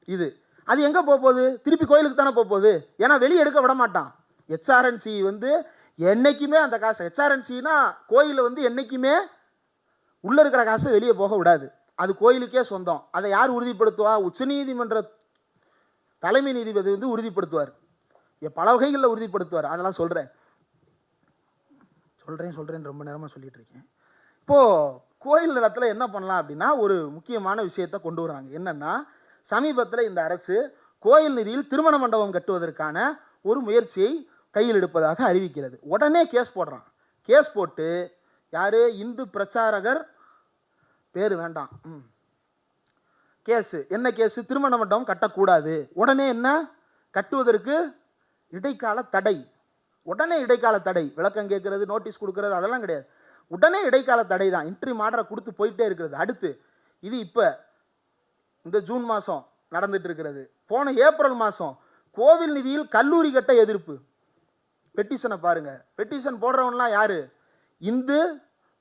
இது. அது எங்கே போகுது? திருப்பி கோயிலுக்கு தானே போகுது. ஏன்னா வெளியே எடுக்க விட மாட்டான். ஹெச்ஆர்என்சி வந்து என்றைக்குமே அந்த காசு, ஹெச்ஆர்என்சினா கோயிலில் வந்து என்றைக்குமே உள்ளே இருக்கிற காசை வெளியே போக விடாது. அது கோயிலுக்கே சொந்தம். அதை யார் உறுதிப்படுத்துவா? உச்சநீதிமன்ற தலைமை நீதிபதி வந்து உறுதிப்படுத்துவார். பல வகைகளில் உறுதிப்படுத்துவார். அதெல்லாம் சொல்கிறேன் ரொம்ப நேரமாக சொல்லிட்டு இருக்கேன். இப்போது கோயில் நிலத்தில் என்ன பண்ணலாம் அப்படின்னா, ஒரு முக்கியமான விஷயத்தை கொண்டு வராங்க. என்னென்னா, சமீபத்தில் இந்த அரசு கோயில் நிதியில் திருமண மண்டபம் கட்டுவதற்கான ஒரு முயற்சியை கையில் எடுப்பதாக அறிவிக்கிறது. உடனே கேஸ் போடுறான். கேஸ் போட்டு யார்? இந்து பிரச்சாரகர், பேர் வேண்டாம், கேஸு. என்ன கேஸு? திருமண மண்டபம் கட்டக்கூடாது. உடனே என்ன? கட்டுவதற்கு இடைக்கால தடை. உடனே இடைக்கால தடை. விளக்கம் கேட்கறது, நோட்டீஸ் கொடுக்கறது அதெல்லாம் கிடையாது. உடனே இடைக்கால தடை தான். இன்ட்ரீம் ஆர்டரை கொடுத்து போயிட்டே இருக்கிறது. அடுத்து இது இப்போ இந்த ஜூன் மாதம் நடந்துட்டு இருக்கிறது. போன ஏப்ரல் மாதம் கோவில் நிதியில் கல்லூரி கட்ட எதிர்ப்பு. பெட்டிஷனை பாருங்க. பெட்டிஷன் போடுறவன்லாம் யாரு? இந்து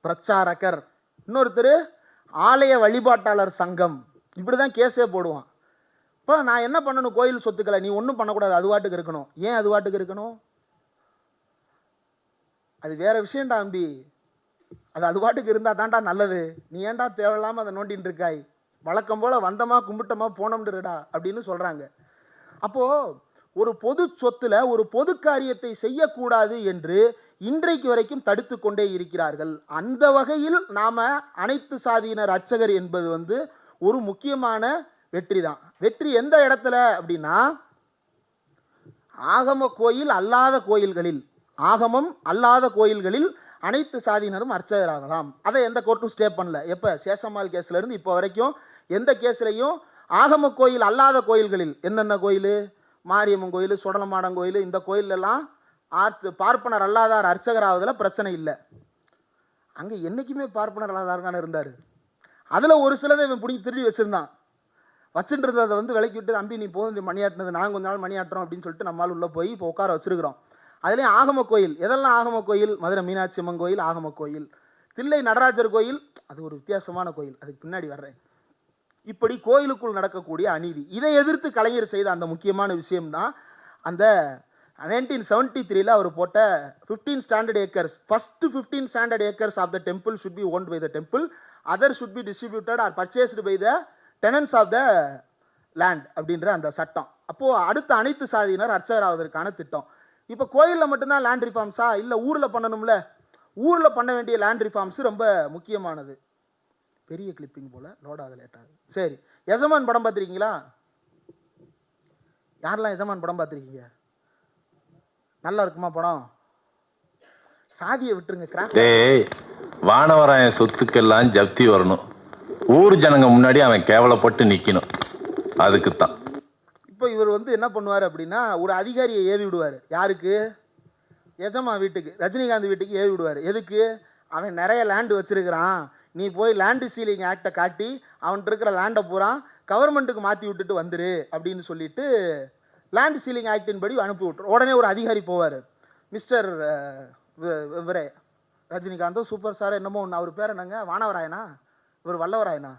பிரச்சாரகர், இன்னொருத்தர் ஆலய வழிபாட்டாளர் சங்கம். இப்படி தான் கேஸே போடுவான். இப்போ நான் என்ன பண்ணணும்? கோயில் சொத்துக்களை நீ ஒன்றும் பண்ணக்கூடாது, அது வாட்டுக்கு இருக்கணும். ஏன் அது வாட்டுக்கு இருக்கணும்? அது வேற விஷயம்டா அம்பி. அது பாட்டுக்கு இருந்தால் தான்டா நல்லது. நீ ஏன்டா தேவையில்லாமல் அதை நோண்டின்னு இருக்காய்? வழக்கம் போல் வந்தமா கும்பிட்டமா போனோம்டுடா அப்படின்னு சொல்கிறாங்க. அப்போது ஒரு பொது சொத்தில் ஒரு பொது காரியத்தை செய்யக்கூடாது என்று இன்றைக்கு வரைக்கும் தடுத்து கொண்டே இருக்கிறார்கள். அந்த வகையில் நாம் அனைத்து சாதியினர் அர்ச்சகர் என்பது வந்து ஒரு முக்கியமான வெற்றி தான். வெற்றி எந்த இடத்துல அப்படின்னா, ஆகம கோயில் அல்லாத கோயில்களில், ஆகமம் அல்லாத கோயில்களில் அனைத்து சாதியினரும் அர்ச்சகராகலாம். அதை எந்த கோர்ட்டும் ஸ்டே பண்ணல. எப்போ? சேஷம்மாள் கேஸ்லேருந்து இப்போ வரைக்கும் எந்த கேஸ்லையும் ஆகம கோயில் அல்லாத கோயில்களில், என்னென்ன கோயில்? மாரியம்மன் கோயில், சுடலமாடன் கோயில், இந்த கோயிலெல்லாம் பார்ப்பனர் அல்லாதார் அர்ச்சகராவதில் பிரச்சனை இல்லை. அங்கே என்றைக்குமே பார்ப்பனர் அல்லாதார் தானே இருந்தார். அதில் ஒரு சிலதை இவன் பிடிச்சி திருடி வச்சுருந்தான். வச்சுன்றதை வந்து விலைக்கு விட்டு, தம்பி நீ போதும் மணியாட்டினது, நாங்கள் கொஞ்ச நாள் மணியாட்டுறோம் அப்படின்னு சொல்லிட்டு நம்மளால் உள்ளே போய் இப்போ உட்கார வச்சுருக்கிறோம். அதுலேயும் ஆகம கோயில், எதெல்லாம் ஆகம கோயில்? மதுரை மீனாட்சி அம்மன் கோயில் ஆகம கோயில், தில்லை நடராஜர் கோயில் அது ஒரு வித்தியாசமான கோயில், அதுக்கு பின்னாடி வர்றேன். இப்படி கோயிலுக்குள் நடக்கக்கூடிய அநீதி, இதை எதிர்த்து கலைஞர் செய்த அந்த முக்கியமான விஷயம்தான் அந்த 1973 அவர் போட்ட 15 standard acres, first 15 standard acres of the temple should be owned by the temple, other should be distributed or purchased by the tenants of the land அப்படின்ற அந்த சட்டம். அப்போது அடுத்த அனைத்து சாதியினர் அர்ச்சகர் ஆவதற்கான திட்டம். இப்போ கோயிலில் மட்டும்தான் லேண்ட் ரிஃபார்ம்ஸா? இல்லை ஊரில் பண்ணணும்ல. ஊரில் பண்ண வேண்டிய லேண்ட் ரிஃபார்ம்ஸ் ரொம்ப முக்கியமானது. பெரிய கிளிப்பிங் போல் லோட் ஆக லேட் ஆகுது. சரி, எஜமான் படம் பார்த்துருக்கீங்களா? யாரெல்லாம் எஜமான் படம் பார்த்துருக்கீங்க? நல்லா இருக்குமா படம்? சாதியை விட்டுருங்க. கிராஃப்ட் வானவராயன் சொத்துக்கெல்லாம் ஜப்தி வரணும், ஊர் ஜனங்க முன்னாடி அவன் கேவலப்பட்டு நிற்கணும், அதுக்குத்தான். இப்போ இவர் வந்து என்ன பண்ணுவார் அப்படின்னா, ஒரு அதிகாரியை ஏவி விடுவார். யாருக்கு? எஜமா வீட்டுக்கு, ரஜினிகாந்த் வீட்டுக்கு ஏவி விடுவார். எதுக்கு? அவன் நிறைய லேண்டு வச்சுருக்கிறான், நீ போய் லேண்டு சீலிங் ஆக்டை காட்டி அவன்கிட்ட இருக்கிற லேண்டை பூரா கவர்மெண்ட்டுக்கு மாற்றி விட்டுட்டு வந்துரு அப்படின்னு சொல்லிட்டு லேண்ட் சீலிங் ஆக்டின் படி அனுப்பி விட்டுரு. உடனே ஒரு அதிகாரி போவார். மிஸ்டர் இவரே ரஜினிகாந்தோ சூப்பர் ஸ்டார் என்னமோ ஒன்று, அவர் பேர் என்னங்க? வானவராயனா? இவர் வல்லவராயனா?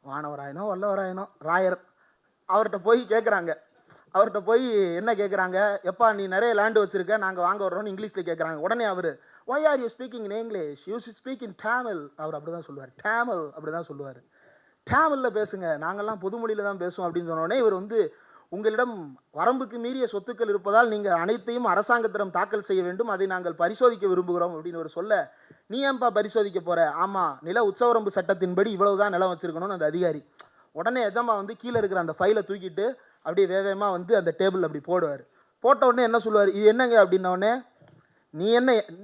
வானவராயனோ வல்லவராயனோ ராயர். அவர்கிட்ட போய் கேட்குறாங்க. அவர்கிட்ட போய் என்ன கேட்குறாங்க? எப்பா நீ நிறைய லேண்டு வச்சுருக்க, நாங்கள் வாங்க வர்றோம்னு இங்கிலீஷில் கேட்குறாங்க. உடனே அவர், why are you speaking in English? You should speak in Tamil. அவர் அப்படி தான் சொல்லுவார். Tamil அப்படி தான் சொல்லுவார். Tamilல பேசுங்க, நாங்கள்லாம் பொதுமொழியில் தான் பேசுவோம் அப்படின்னு சொன்னோடனே இவர் வந்து, உங்களிடம் வரம்புக்கு மீறிய சொத்துக்கள் இருப்பதால் நீங்கள் அனைத்தையும் அரசாங்கத்திடம் தாக்கல் செய்ய வேண்டும், அதை நாங்கள் பரிசோதிக்க விரும்புகிறோம் அப்படின்னு ஒரு சொல்ல, நீ ஏன்பா பரிசோதிக்க போகிற? ஆமாம், நில உச்சவரம்பு சட்டத்தின்படி இவ்வளவு தான் நிலம் வச்சுருக்கணும்னு அந்த அதிகாரி. உடனே எஜமா வந்து கீழே இருக்கிற அந்த ஃபைலை தூக்கிட்டு அப்படியே வேகமாக வந்து அந்த டேபிள் அப்படி போடுவார். போட்ட உடனே என்ன சொல்லுவார்? இது என்னங்க அப்படின்னோடனே,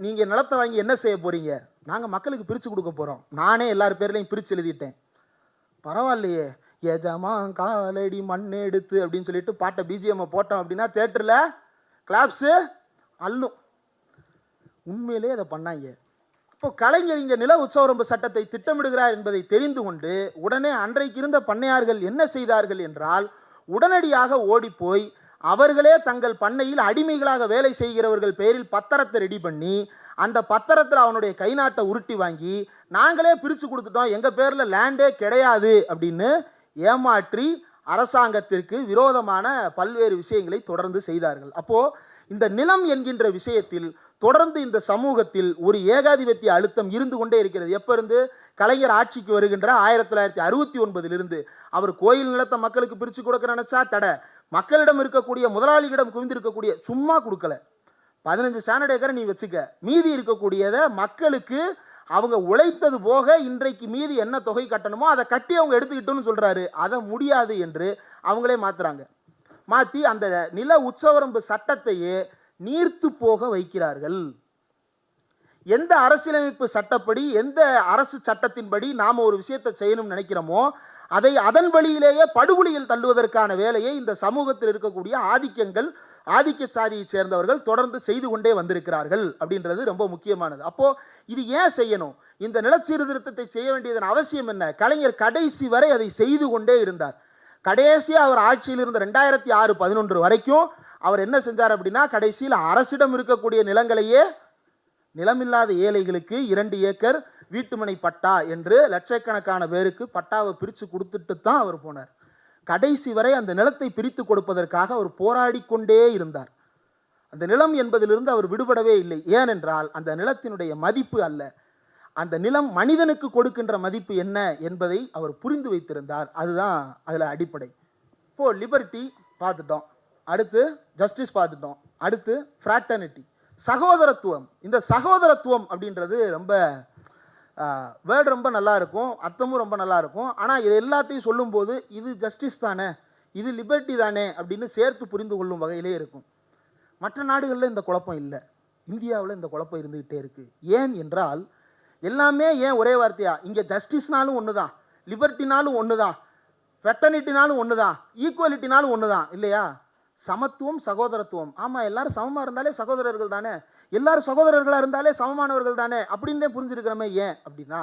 நீங்கள் நிலத்தை வாங்கி என்ன செய்ய போகிறீங்க? நாங்கள் மக்களுக்கு பிரித்து கொடுக்க போகிறோம், நானே எல்லார் பேர்லையும் பிரித்து எழுதிட்டேன். பரவாயில்லையே, எஜமா காலடி மண் எடுத்து அப்படின்னு சொல்லிட்டு பாட்டை பிஜிஎம்மை போட்டோம் அப்படின்னா தேட்டரில் கிளாப்ஸு அள்ளும். உண்மையிலே அதை பண்ணாங்க. இப்போ கலைஞர் இங்கே நில உச்சவரம்பு சட்டத்தை திட்டமிடுகிறார் என்பதை தெரிந்து கொண்டு உடனே அன்றைக்கு இருந்த பண்ணையார்கள் என்ன செய்தார்கள் என்றால், உடனடியாக ஓடிப்போய் அவர்களே தங்கள் பண்ணையில் அடிமைகளாக வேலை செய்கிறவர்கள் பெயரில் பத்திரத்தை ரெடி பண்ணி, அந்த பத்திரத்தில் அவனுடைய கை நாட்டை உருட்டி வாங்கி, நாங்களே பிரித்து கொடுத்துட்டோம், எங்கள் பேரில் லேண்டே கிடையாது அப்படின்னு ஏமாற்றி அரசாங்கத்திற்கு விரோதமான பல்வேறு விஷயங்களை தொடர்ந்து செய்தார்கள். அப்போது இந்த நிலம் என்கின்ற விஷயத்தில் தொடர்ந்து இந்த சமூகத்தில் ஒரு ஏகாதிபத்திய அழுத்தம் இருந்து கொண்டே இருக்கிறது. எப்போ இருந்து? கலைஞர் ஆட்சிக்கு வருகின்ற 1969 அவர் கோயில் நிலத்தை மக்களுக்கு பிரித்து கொடுக்க நினைச்சா தடை, மக்களிடம் இருக்கக்கூடிய முதலாளிகளிடம் குவிந்திருக்கக்கூடிய, சும்மா கொடுக்கல, 15 ஸ்டாண்டர்ட் ஏக்கரை நீ வச்சுக்க, மீதி இருக்கக்கூடியதை மக்களுக்கு அவங்க உழைத்தது போக இன்றைக்கு மீதி என்ன தொகை கட்டணுமோ அதை கட்டி அவங்க எடுத்துக்கிட்டோன்னு சொல்கிறாரு. அதை முடியாது என்று அவங்களே மாற்றுறாங்க. மாற்றி அந்த நில உச்சவரம்பு சட்டத்தையே நீர்த்து போக வைக்கிறார்கள். எந்த அரசியலமைப்பு சட்டப்படி, எந்த அரசு சட்டத்தின்படி நாம் ஒரு விஷயத்தை செய்யணும்னு நினைக்கிறோமோ அதை அதன் வழியிலேயே படுகொலியில் தள்ளுவதற்கான வேலையை இந்த சமூகத்தில் இருக்கக்கூடிய ஆதிக்க சாதியை சேர்ந்தவர்கள் தொடர்ந்து செய்து கொண்டே வந்திருக்கிறார்கள் அப்படின்றது ரொம்ப முக்கியமானது. அப்போ இது ஏன் செய்யணும்? இந்த நிலச்சீர்திருத்தத்தை செய்ய வேண்டியதன் அவசியம் என்ன? கலைஞர் கடைசி வரை அதை செய்து கொண்டே இருந்தார். கடைசியாக அவர் ஆட்சியில் இருந்த 2006-11 வரைக்கும் அவர் என்ன செஞ்சார் அப்படின்னா, கடைசியில் அரசிடம் இருக்கக்கூடிய நிலங்களையே நிலமில்லாத ஏழைகளுக்கு 2 ஏக்கர் வீட்டுமனை பட்டா என்று லட்சக்கணக்கான பேருக்கு பட்டாவை பிரித்து கொடுத்துட்டு தான் அவர் போனார். கடைசி வரை அந்த நிலத்தை பிரித்து கொடுப்பதற்காக அவர் போராடி கொண்டே இருந்தார். அந்த நிலம் என்பதிலிருந்து அவர் விடுபடவே இல்லை. ஏனென்றால் அந்த நிலத்தினுடைய மதிப்பு அல்ல, அந்த நிலம் மனிதனுக்கு கொடுக்கின்ற மதிப்பு என்ன என்பதை அவர் புரிந்து வைத்திருந்தார். அதுதான் அதில் அடிப்படை. இப்போது லிபர்ட்டி பார்த்துட்டோம், அடுத்து ஜஸ்டிஸ் பார்த்துட்டோம், அடுத்து ஃப்ராட்டர்னிட்டி, சகோதரத்துவம். இந்த சகோதரத்துவம் அப்படின்றது ரொம்ப வேர்டு ரொம்ப நல்லா இருக்கும், அர்த்தமும் ரொம்ப நல்லா இருக்கும். ஆனால் இது எல்லாத்தையும் சொல்லும்போது இது ஜஸ்டிஸ் தானே, இது லிபர்ட்டி தானே அப்படின்னு சேர்த்து புரிந்து கொள்ளும் வகையிலே இருக்கும். மற்ற நாடுகளில் இந்த குழப்பம் இல்லை, இந்தியாவில் இந்த குழப்பம் இருந்துக்கிட்டே இருக்குது. ஏன் என்றால் எல்லாமே ஏன் ஒரே வார்த்தையா? இங்கே ஜஸ்டிஸ்னாலும் ஒன்று தான், லிபர்ட்டினாலும் ஒன்று தான், ஃப்ரெட்டர்னிட்டினாலும் ஒன்று தான், ஈக்குவலிட்டினாலும் ஒன்று தான் இல்லையா? சமத்துவம், சகோதரத்துவம். ஆமாம், எல்லாரும் சமமாக இருந்தாலே சகோதரர்கள் தானே, எல்லாரும் சகோதரர்களாக இருந்தாலே சமமானவர்கள் தானே அப்படின்னே புரிஞ்சிருக்கிறோமே. ஏன் அப்படின்னா,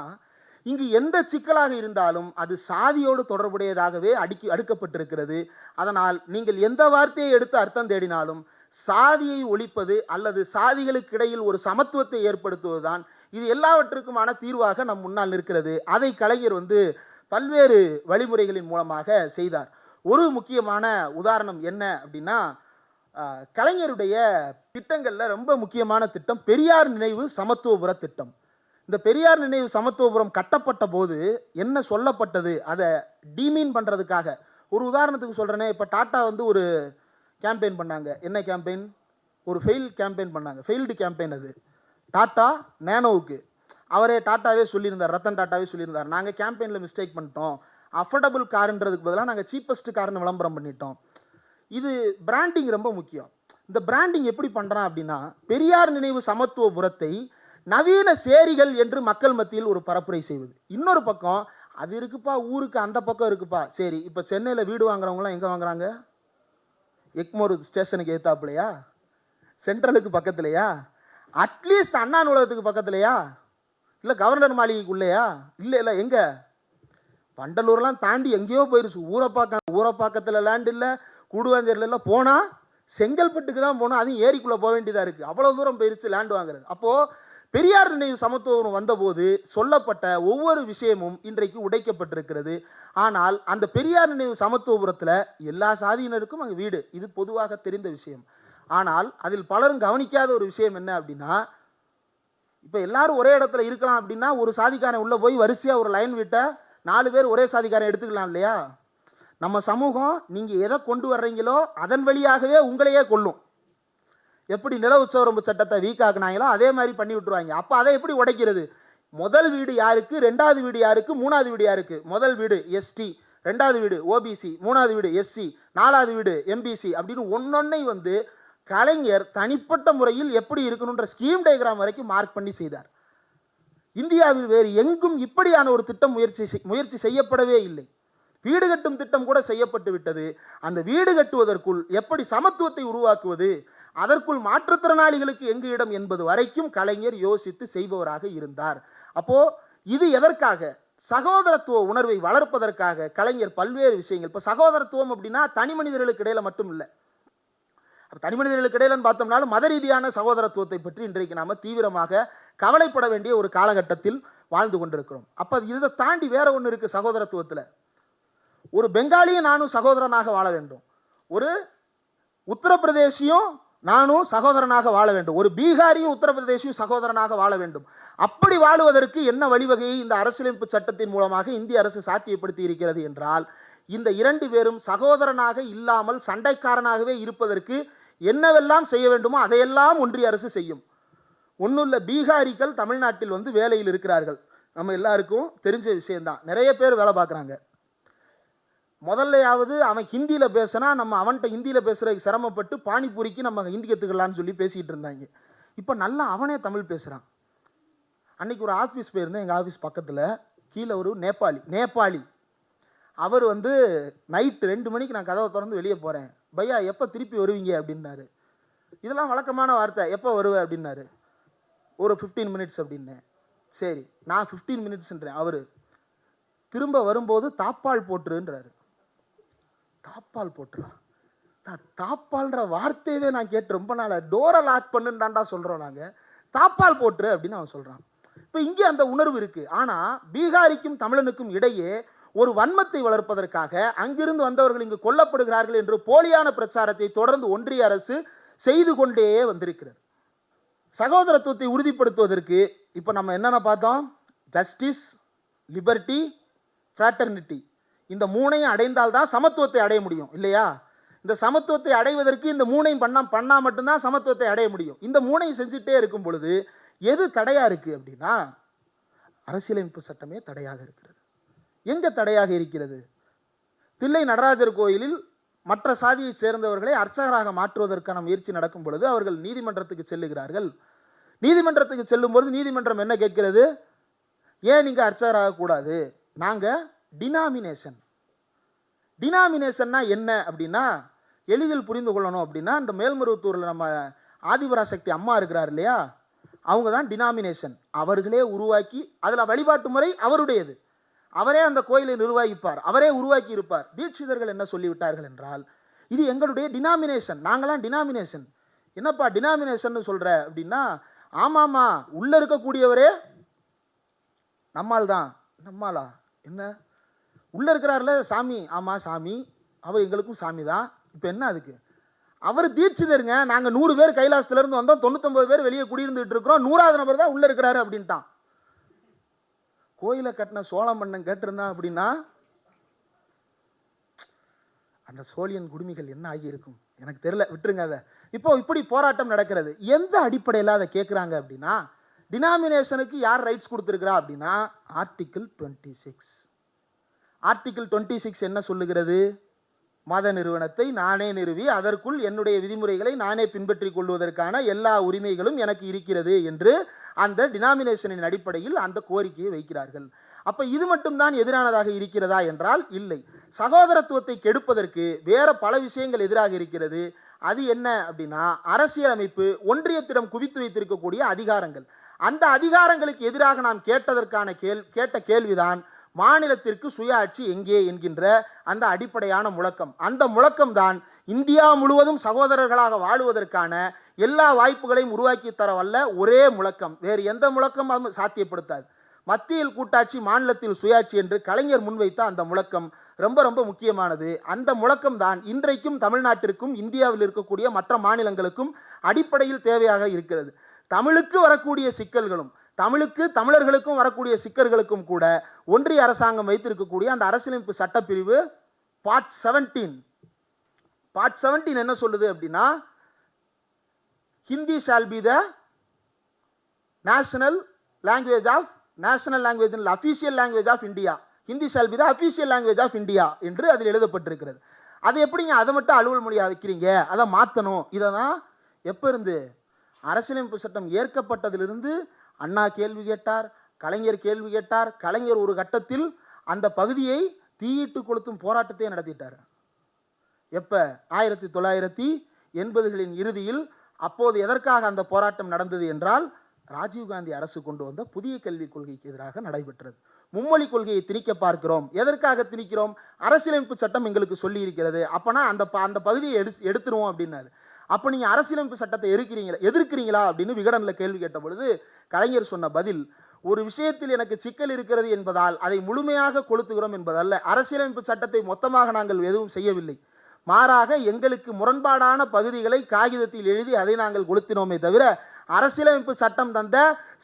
இங்கு எந்த சிக்கலாக இருந்தாலும் அது சாதியோடு தொடர்புடையதாகவே அடுக்கப்பட்டிருக்கிறது. அதனால் நீங்கள் எந்த வார்த்தையை எடுத்து அர்த்தம் தேடினாலும் சாதியை ஒழிப்பது அல்லது சாதிகளுக்கு இடையில் ஒரு சமத்துவத்தை ஏற்படுத்துவதுதான் இது எல்லாவற்றுக்குமான தீர்வாக நம் முன்னால் நிற்கிறது. அதை கலைஞர் பல்வேறு வழிமுறைகளின் மூலமாக செய்தார். ஒரு முக்கியமான உதாரணம் என்ன அப்படின்னா, கலைஞருடைய திட்டங்களில் ரொம்ப முக்கியமான திட்டம் பெரியார் நினைவு சமத்துவபுர திட்டம். இந்த பெரியார் நினைவு சமத்துவபுரம் கட்டப்பட்ட போது என்ன சொல்லப்பட்டது, அதை டீமீன் பண்ணுறதுக்காக ஒரு உதாரணத்துக்கு சொல்கிறேனே. இப்போ டாட்டா ஒரு கேம்பெயின் பண்ணாங்க. என்ன கேம்பெயின்? ஒரு கேம்பெயின் பண்ணாங்க. ஃபெயில்டு கேம்பெயின் அது. டாட்டா நேனோவுக்கு அவரே டாட்டாவே சொல்லியிருந்தார், ரத்தன் டாட்டாவே சொல்லியிருந்தார், நாங்கள் கேம்பெயினில் மிஸ்டேக் பண்ணிட்டோம், அஃபோர்டபுள் காருன்றதுக்கு பதிலாக நாங்கள் சீப்பஸ்ட் காருன்னு விளம்பரம் பண்ணிட்டோம். இது பிராண்டிங் ரொம்ப முக்கியம். இந்த பிராண்டிங் எப்படி பண்ணுறான் அப்படின்னா, பெரியார் நினைவு சமத்துவபுரத்தை நவீன சேரிகள் என்று மக்கள் மத்தியில் ஒரு பரப்புரை செய்வது. இன்னொரு பக்கம் அது இருக்குப்பா, ஊருக்கு அந்த பக்கம் இருக்குப்பா. சரி, இப்போ சென்னையில் வீடு வாங்குறவங்களாம் எங்கே வாங்குறாங்க? எக்மோர் ஸ்டேஷனுக்கு ஏத்தாப்புலையா? சென்ட்ரலுக்கு பக்கத்துலையா? அட்லீஸ்ட் அண்ணா நூலகத்துக்கு பக்கத்துலையா? இல்லை கவர்னர் மாளிகைக்குள்ளேயா? இல்லை எங்கே? வண்டலூர்லாம் தாண்டி எங்கேயோ போயிருச்சு. ஊரப்பாக்கத்தில் லேண்ட் இல்லை, கூடுவாஞ்சேரியில் இல்லை, போனால் செங்கல்பட்டுக்கு தான் போனால், அதுவும் ஏரிக்குள்ளே போக வேண்டியதாக இருக்குது. அவ்வளோ தூரம் போயிருச்சு லேண்ட் வாங்குறது. அப்போது பெரியார் நினைவு சமத்துவம் வந்தபோது சொல்லப்பட்ட ஒவ்வொரு விஷயமும் இன்றைக்கு உடைக்கப்பட்டிருக்கிறது. ஆனால் அந்த பெரியார் நினைவு சமத்துவபுரத்தில் எல்லா சாதியினருக்கும் அங்கே வீடு, இது பொதுவாக தெரிந்த விஷயம். ஆனால் அதில் பலரும் கவனிக்காத ஒரு விஷயம் என்ன அப்படின்னா, இப்போ எல்லாரும் ஒரே இடத்துல இருக்கலாம் அப்படின்னா ஒரு சாதிக்காரன் உள்ளே போய் வரிசையாக ஒரு லைன் விட்ட 4 பேர் ஒரே சாதிக்காரன் எடுத்துக்கலாம் இல்லையா? நம்ம சமூகம் நீங்கள் எதை கொண்டு வர்றீங்களோ அதன் வழியாகவே உங்களையே கொல்லும். எப்படி நில உச்சவரம்பு சட்டத்தை வீக் ஆக்குனாங்களோ அதே மாதிரி பண்ணி விட்டுருவாங்க. அப்போ அதை எப்படி உடைக்கிறது? முதல் வீடு யாருக்கு, ரெண்டாவது வீடு யாருக்கு, மூணாவது வீடு யாருக்கு? முதல் வீடு எஸ்டி, ரெண்டாவது வீடு ஓபிசி, மூணாவது வீடு எஸ்சி, நாலாவது வீடு எம்பிசி அப்படின்னு ஒன்னொன்னை கலைஞர் தனிப்பட்ட முறையில் எப்படி இருக்கணுன்ற ஸ்கீம் டயக்ராம் வரைக்கும் மார்க் பண்ணி செய்தார். இந்தியாவில் வேறு எங்கும் இப்படியான ஒரு திட்டம் முயற்சி செய்யப்படவே இல்லை. வீடு கட்டும் திட்டம் கூட செய்யப்பட்டு விட்டது. அந்த வீடு கட்டுவதற்குள் எப்படி சமத்துவத்தை உருவாக்குவது, அதற்குள் மாற்றுத்திறனாளிகளுக்கு எங்கு இடம் என்பது வரைக்கும் கலைஞர் யோசித்து செய்பவராக இருந்தார். அப்போ இது எதற்காக? சகோதரத்துவ உணர்வை வளர்ப்பதற்காக கலைஞர் பல்வேறு விஷயங்கள். இப்போ சகோதரத்துவம் அப்படின்னா தனி மனிதர்களுக்கு இடையில மட்டும் இல்லை. தனி மனிதர்களுக்கு இடையிலன்னு பார்த்தோம்னாலும் மத ரீதியான சகோதரத்துவத்தை பற்றி இன்றைக்கு நாம் தீவிரமாக கவலைப்பட வேண்டிய ஒரு காலகட்டத்தில் வாழ்ந்து கொண்டிருக்கிறோம். அப்போ இதை தாண்டி வேற ஒன்று இருக்குது சகோதரத்துவத்தில். ஒரு பெங்காலியும் நானும் சகோதரனாக வாழ வேண்டும், ஒரு உத்தரப்பிரதேசியும் நானும் சகோதரனாக வாழ வேண்டும், ஒரு பீகாரியும் உத்தரப்பிரதேசியும் சகோதரனாக வாழ வேண்டும். அப்படி வாழுவதற்கு என்ன வழிவகையை இந்த அரசியலமைப்பு சட்டத்தின் மூலமாக இந்திய அரசு சாத்தியப்படுத்தி இருக்கிறது என்றால், இந்த 2 பேரும் சகோதரனாக இல்லாமல் சண்டைக்காரனாகவே இருப்பதற்கு என்னவெல்லாம் செய்ய வேண்டுமோ அதையெல்லாம் ஒன்றிய அரசு செய்யும். ஒன்றும் இல்லை, பீகாரிகள் தமிழ்நாட்டில் வேலையில் இருக்கிறார்கள். நம்ம எல்லாருக்கும் தெரிஞ்ச விஷயம்தான். நிறைய பேர் வேலை பார்க்குறாங்க. முதல்லையாவது அவன் ஹிந்தியில் பேசினா நம்ம அவன்கிட்ட ஹிந்தியில் பேசுகிறதுக்கு சிரமப்பட்டு பானிபூரிக்கு நம்ம ஹிந்தி கற்றுக்கலான்னு சொல்லி பேசிகிட்டு இருந்தாங்க. இப்போ நல்லா அவனே தமிழ் பேசுகிறான். அன்றைக்கி ஒரு ஆஃபீஸ் போயிருந்தேன், எங்கள் ஆஃபீஸ் பக்கத்தில். கீழே ஒரு நேபாளி அவர் நைட்டு 2 மணிக்கு நான் கதவை திறந்து வெளியே போகிறேன், பையா எப்போ திருப்பி வருவீங்க அப்படின்னாரு. இதெல்லாம் வழக்கமான வார்த்தை. எப்போ வருவேன் அப்படின்னாரு. ஒரு 15 மினிட்ஸ் அப்படின்னேன். சரி, நான் 15 மினிட்ஸ்ன்றேன். அவர் திரும்ப வரும்போது தாப்பால் போட்டுருன்றாரு. தாப்பால் போட்டுரா? தாப்பால்ன்ற வார்த்தையவே நான் கேட்டு ரொம்ப நாள். டோரை லாக் பண்ணுன்னு தாண்டா சொல்கிறோம் நாங்கள், தாப்பால் போட்டுரு அப்படின்னு அவன் சொல்கிறான். இப்போ இங்கே அந்த உணர்வு இருக்குது. ஆனால் பீகாரிக்கும் தமிழனுக்கும் இடையே ஒரு வன்மத்தை வளர்ப்பதற்காக அங்கிருந்து வந்தவர்கள் இங்கு கொல்லப்படுகிறார்கள் என்று போலியான பிரச்சாரத்தை தொடர்ந்து ஒன்றிய அரசு செய்து கொண்டே வந்திருக்கிறது. சகோதரத்துவத்தை உறுதிப்படுத்துவதற்கு இப்போ நம்ம என்னென்ன பார்த்தோம்? Justice, liberty, fraternity. இந்த 3ஐயும் அடைந்தால்தான் சமத்துவத்தை அடைய முடியும் இல்லையா? இந்த சமத்துவத்தை அடைவதற்கு இந்த 3ஐயும் பண்ணா மட்டும்தான் சமத்துவத்தை அடைய முடியும். இந்த 3ஐயும் செஞ்சுட்டே இருக்கும் பொழுது எது தடையாக இருக்குது அப்படின்னா, அரசியலமைப்பு சட்டமே தடையாக இருக்கிறது. எங்கே தடையாக இருக்கிறது? தில்லை நடராஜர் கோயிலில் மற்ற சாதியை சேர்ந்தவர்களை அர்ச்சகராக மாற்றுவதற்கான முயற்சி நடக்கும் பொழுது அவர்கள் நீதிமன்றத்துக்கு செல்லுகிறார்கள். நீதிமன்றத்துக்கு செல்லும்போது நீதிமன்றம் என்ன கேட்கிறது? ஏன் நீங்கள் அர்ச்சகராக கூடாது? நாங்கள் டினாமினேஷன்னா என்ன அப்படின்னா, எளிதில் புரிந்து கொள்ளணும் அப்படின்னா, இந்த மேல்மருவத்தூரில் நம்ம ஆதிபராசக்தி அம்மா இருக்கிறார் இல்லையா, அவங்க தான் டினாமினேஷன். அவர்களே உருவாக்கி, அதில் வழிபாட்டு முறை அவருடையது, அவரே அந்த கோயிலை நிர்வகிப்பார், அவரே உருவாக்கி இருப்பார். தீட்சிதர்கள் என்ன சொல்லிவிட்டார்கள் என்றால், இது எங்களுடைய டினாமினேஷன், நாங்களாம் டினாமினேஷன். என்னப்பா டினாமினேஷன் சொல்ற அப்படின்னா, ஆமாமா உள்ள இருக்கக்கூடியவரே நம்மால் தான். நம்மாலா என்ன உள்ள இருக்கிறார்ல சாமி, ஆமா சாமி, அவர் எங்களுக்கும் சாமி தான். இப்போ என்ன அதுக்கு? அவர் தீட்சிதருங்க, நாங்கள் 100 பேர் கைலாசத்துலேருந்து வந்தோம், 99 பேர் வெளியே குடியிருந்துட்டு இருக்கிறோம், 100வது நபர் தான் உள்ளே இருக்கிறாரு அப்படின்ட்டான். கோயிலை கட்டின சோழ மன்னன் கேட்டிருந்தான் அப்படின்னா அந்த சோழியன் குடுமிகள் என்ன ஆகியிருக்கும் எனக்கு தெரியல, விட்டுருங்க அதை. இப்போ இப்படி போராட்டம் நடக்கிறது. எந்த அடிப்படையில் அதை கேட்குறாங்க அப்படின்னா, டினாமினேஷனுக்கு யார் ரைட்ஸ் கொடுத்துருக்கிறா அப்படின்னா ஆர்டிகிள் 26. ஆர்டிகிள் 26 என்ன சொல்லுகிறது? மத நிறுவனத்தை நானே நிறுவி அதற்குள் என்னுடைய விதிமுறைகளை நானே பின்பற்றிக் கொள்வதற்கான எல்லா உரிமைகளும் எனக்கு இருக்கிறது என்று அந்த டினாமினேஷனின் அடிப்படையில் அந்த கோரிக்கையை வைக்கிறார்கள். அப்ப இது மட்டும்தான் எதிரானதாக இருக்கிறதா என்றால் இல்லை. சகோதரத்துவத்தை கெடுப்பதற்கு வேற பல விஷயங்கள் எதிராக இருக்கிறது. அது என்ன அப்படின்னா, அரசியலமைப்பு ஒன்றியத்திடம் குவித்து வைத்திருக்கக்கூடிய அதிகாரங்கள். அந்த அதிகாரங்களுக்கு எதிராக நாம் கேட்ட கேள்விதான் மாநிலத்திற்கு சுயாட்சி எங்கே என்கின்ற அந்த அடிப்படையான முழக்கம். அந்த முழக்கம்தான் இந்தியா முழுவதும் சகோதரர்களாக வாழுவதற்கான எல்லா வாய்ப்புகளையும் உருவாக்கி தர வல்ல ஒரே முழக்கம். வேறு எந்த முழக்கம் சாத்தியப்படுத்தாது. மத்தியில் கூட்டாட்சி, மாநிலத்தில் சுயாட்சி என்று கலைஞர் முன்வைத்த அந்த முழக்கம் ரொம்ப ரொம்ப முக்கியமானது. அந்த முழக்கம் தான் இன்றைக்கும் தமிழ்நாட்டிற்கும் இந்தியாவில் இருக்கக்கூடிய மற்ற மாநிலங்களுக்கும் அடிப்படையில் தேவையாக இருக்கிறது. தமிழுக்கு வரக்கூடிய சிக்கல்களும் தமிழர்களுக்கும் வரக்கூடிய சிக்கல்களுக்கும் கூட ஒன்றிய அரசாங்கம் வைத்திருக்கக்கூடிய அந்த அரசியலமைப்பு சட்டப்பிரிவு பார்ட் 17 என்ன சொல்லுது அப்படின்னா, Hindi shall be the national language official language of India. Hindi shall be the official language of India என்று அதில் எழுதப்பட்டிருக்கிறது. அது எப்படிங்க அதை மட்டும் அலுவல் மொழியாக வைக்கிறீங்க? அதை மாற்றணும். இதை தான் எப்போ இருந்து அரசியலமைப்பு சட்டம் ஏற்கப்பட்டதிலிருந்து அண்ணா கேள்வி கேட்டார், கலைஞர் கேள்வி கேட்டார். கலைஞர் ஒரு கட்டத்தில் அந்த பகுதியை தீயிட்டு கொளுத்தும் போராட்டத்தை நடத்திட்டார். எப்ப? 1980களின் இறுதியில். அப்போது எதற்காக அந்த போராட்டம் நடந்தது என்றால், ராஜீவ்காந்தி அரசு கொண்டு வந்த புதிய கல்விக் கொள்கைக்கு எதிராக நடைபெற்றது. மும்மொழி கொள்கையை திணிக்க பார்க்கிறோம். எதற்காக திணிக்கிறோம்? அரசியலமைப்பு சட்டம் எங்களுக்கு சொல்லி இருக்கிறது. அப்பனா அந்த பகுதியை எடுத்துருவோம் அப்படின்னாரு. அப்போ நீங்கள் அரசியலமைப்பு சட்டத்தை எதிர்க்கிறீங்களா அப்படின்னு விகடனில் கேள்வி கேட்ட பொழுது கலைஞர் சொன்ன பதில், ஒரு விஷயத்தில் எனக்கு சிக்கல் இருக்கிறது என்பதால் அதை முழுமையாக கொளுத்துகிறோம் என்பதல்ல. அரசியலமைப்பு சட்டத்தை மொத்தமாக நாங்கள் எதுவும் செய்யவில்லை. மாறாக எங்களுக்கு முரண்பாடான பகுதிகளை காகிதத்தில் எழுதி அதை நாங்கள் கொளுத்தினோமே தவிர அரசியலமைப்பு சட்டம் தந்த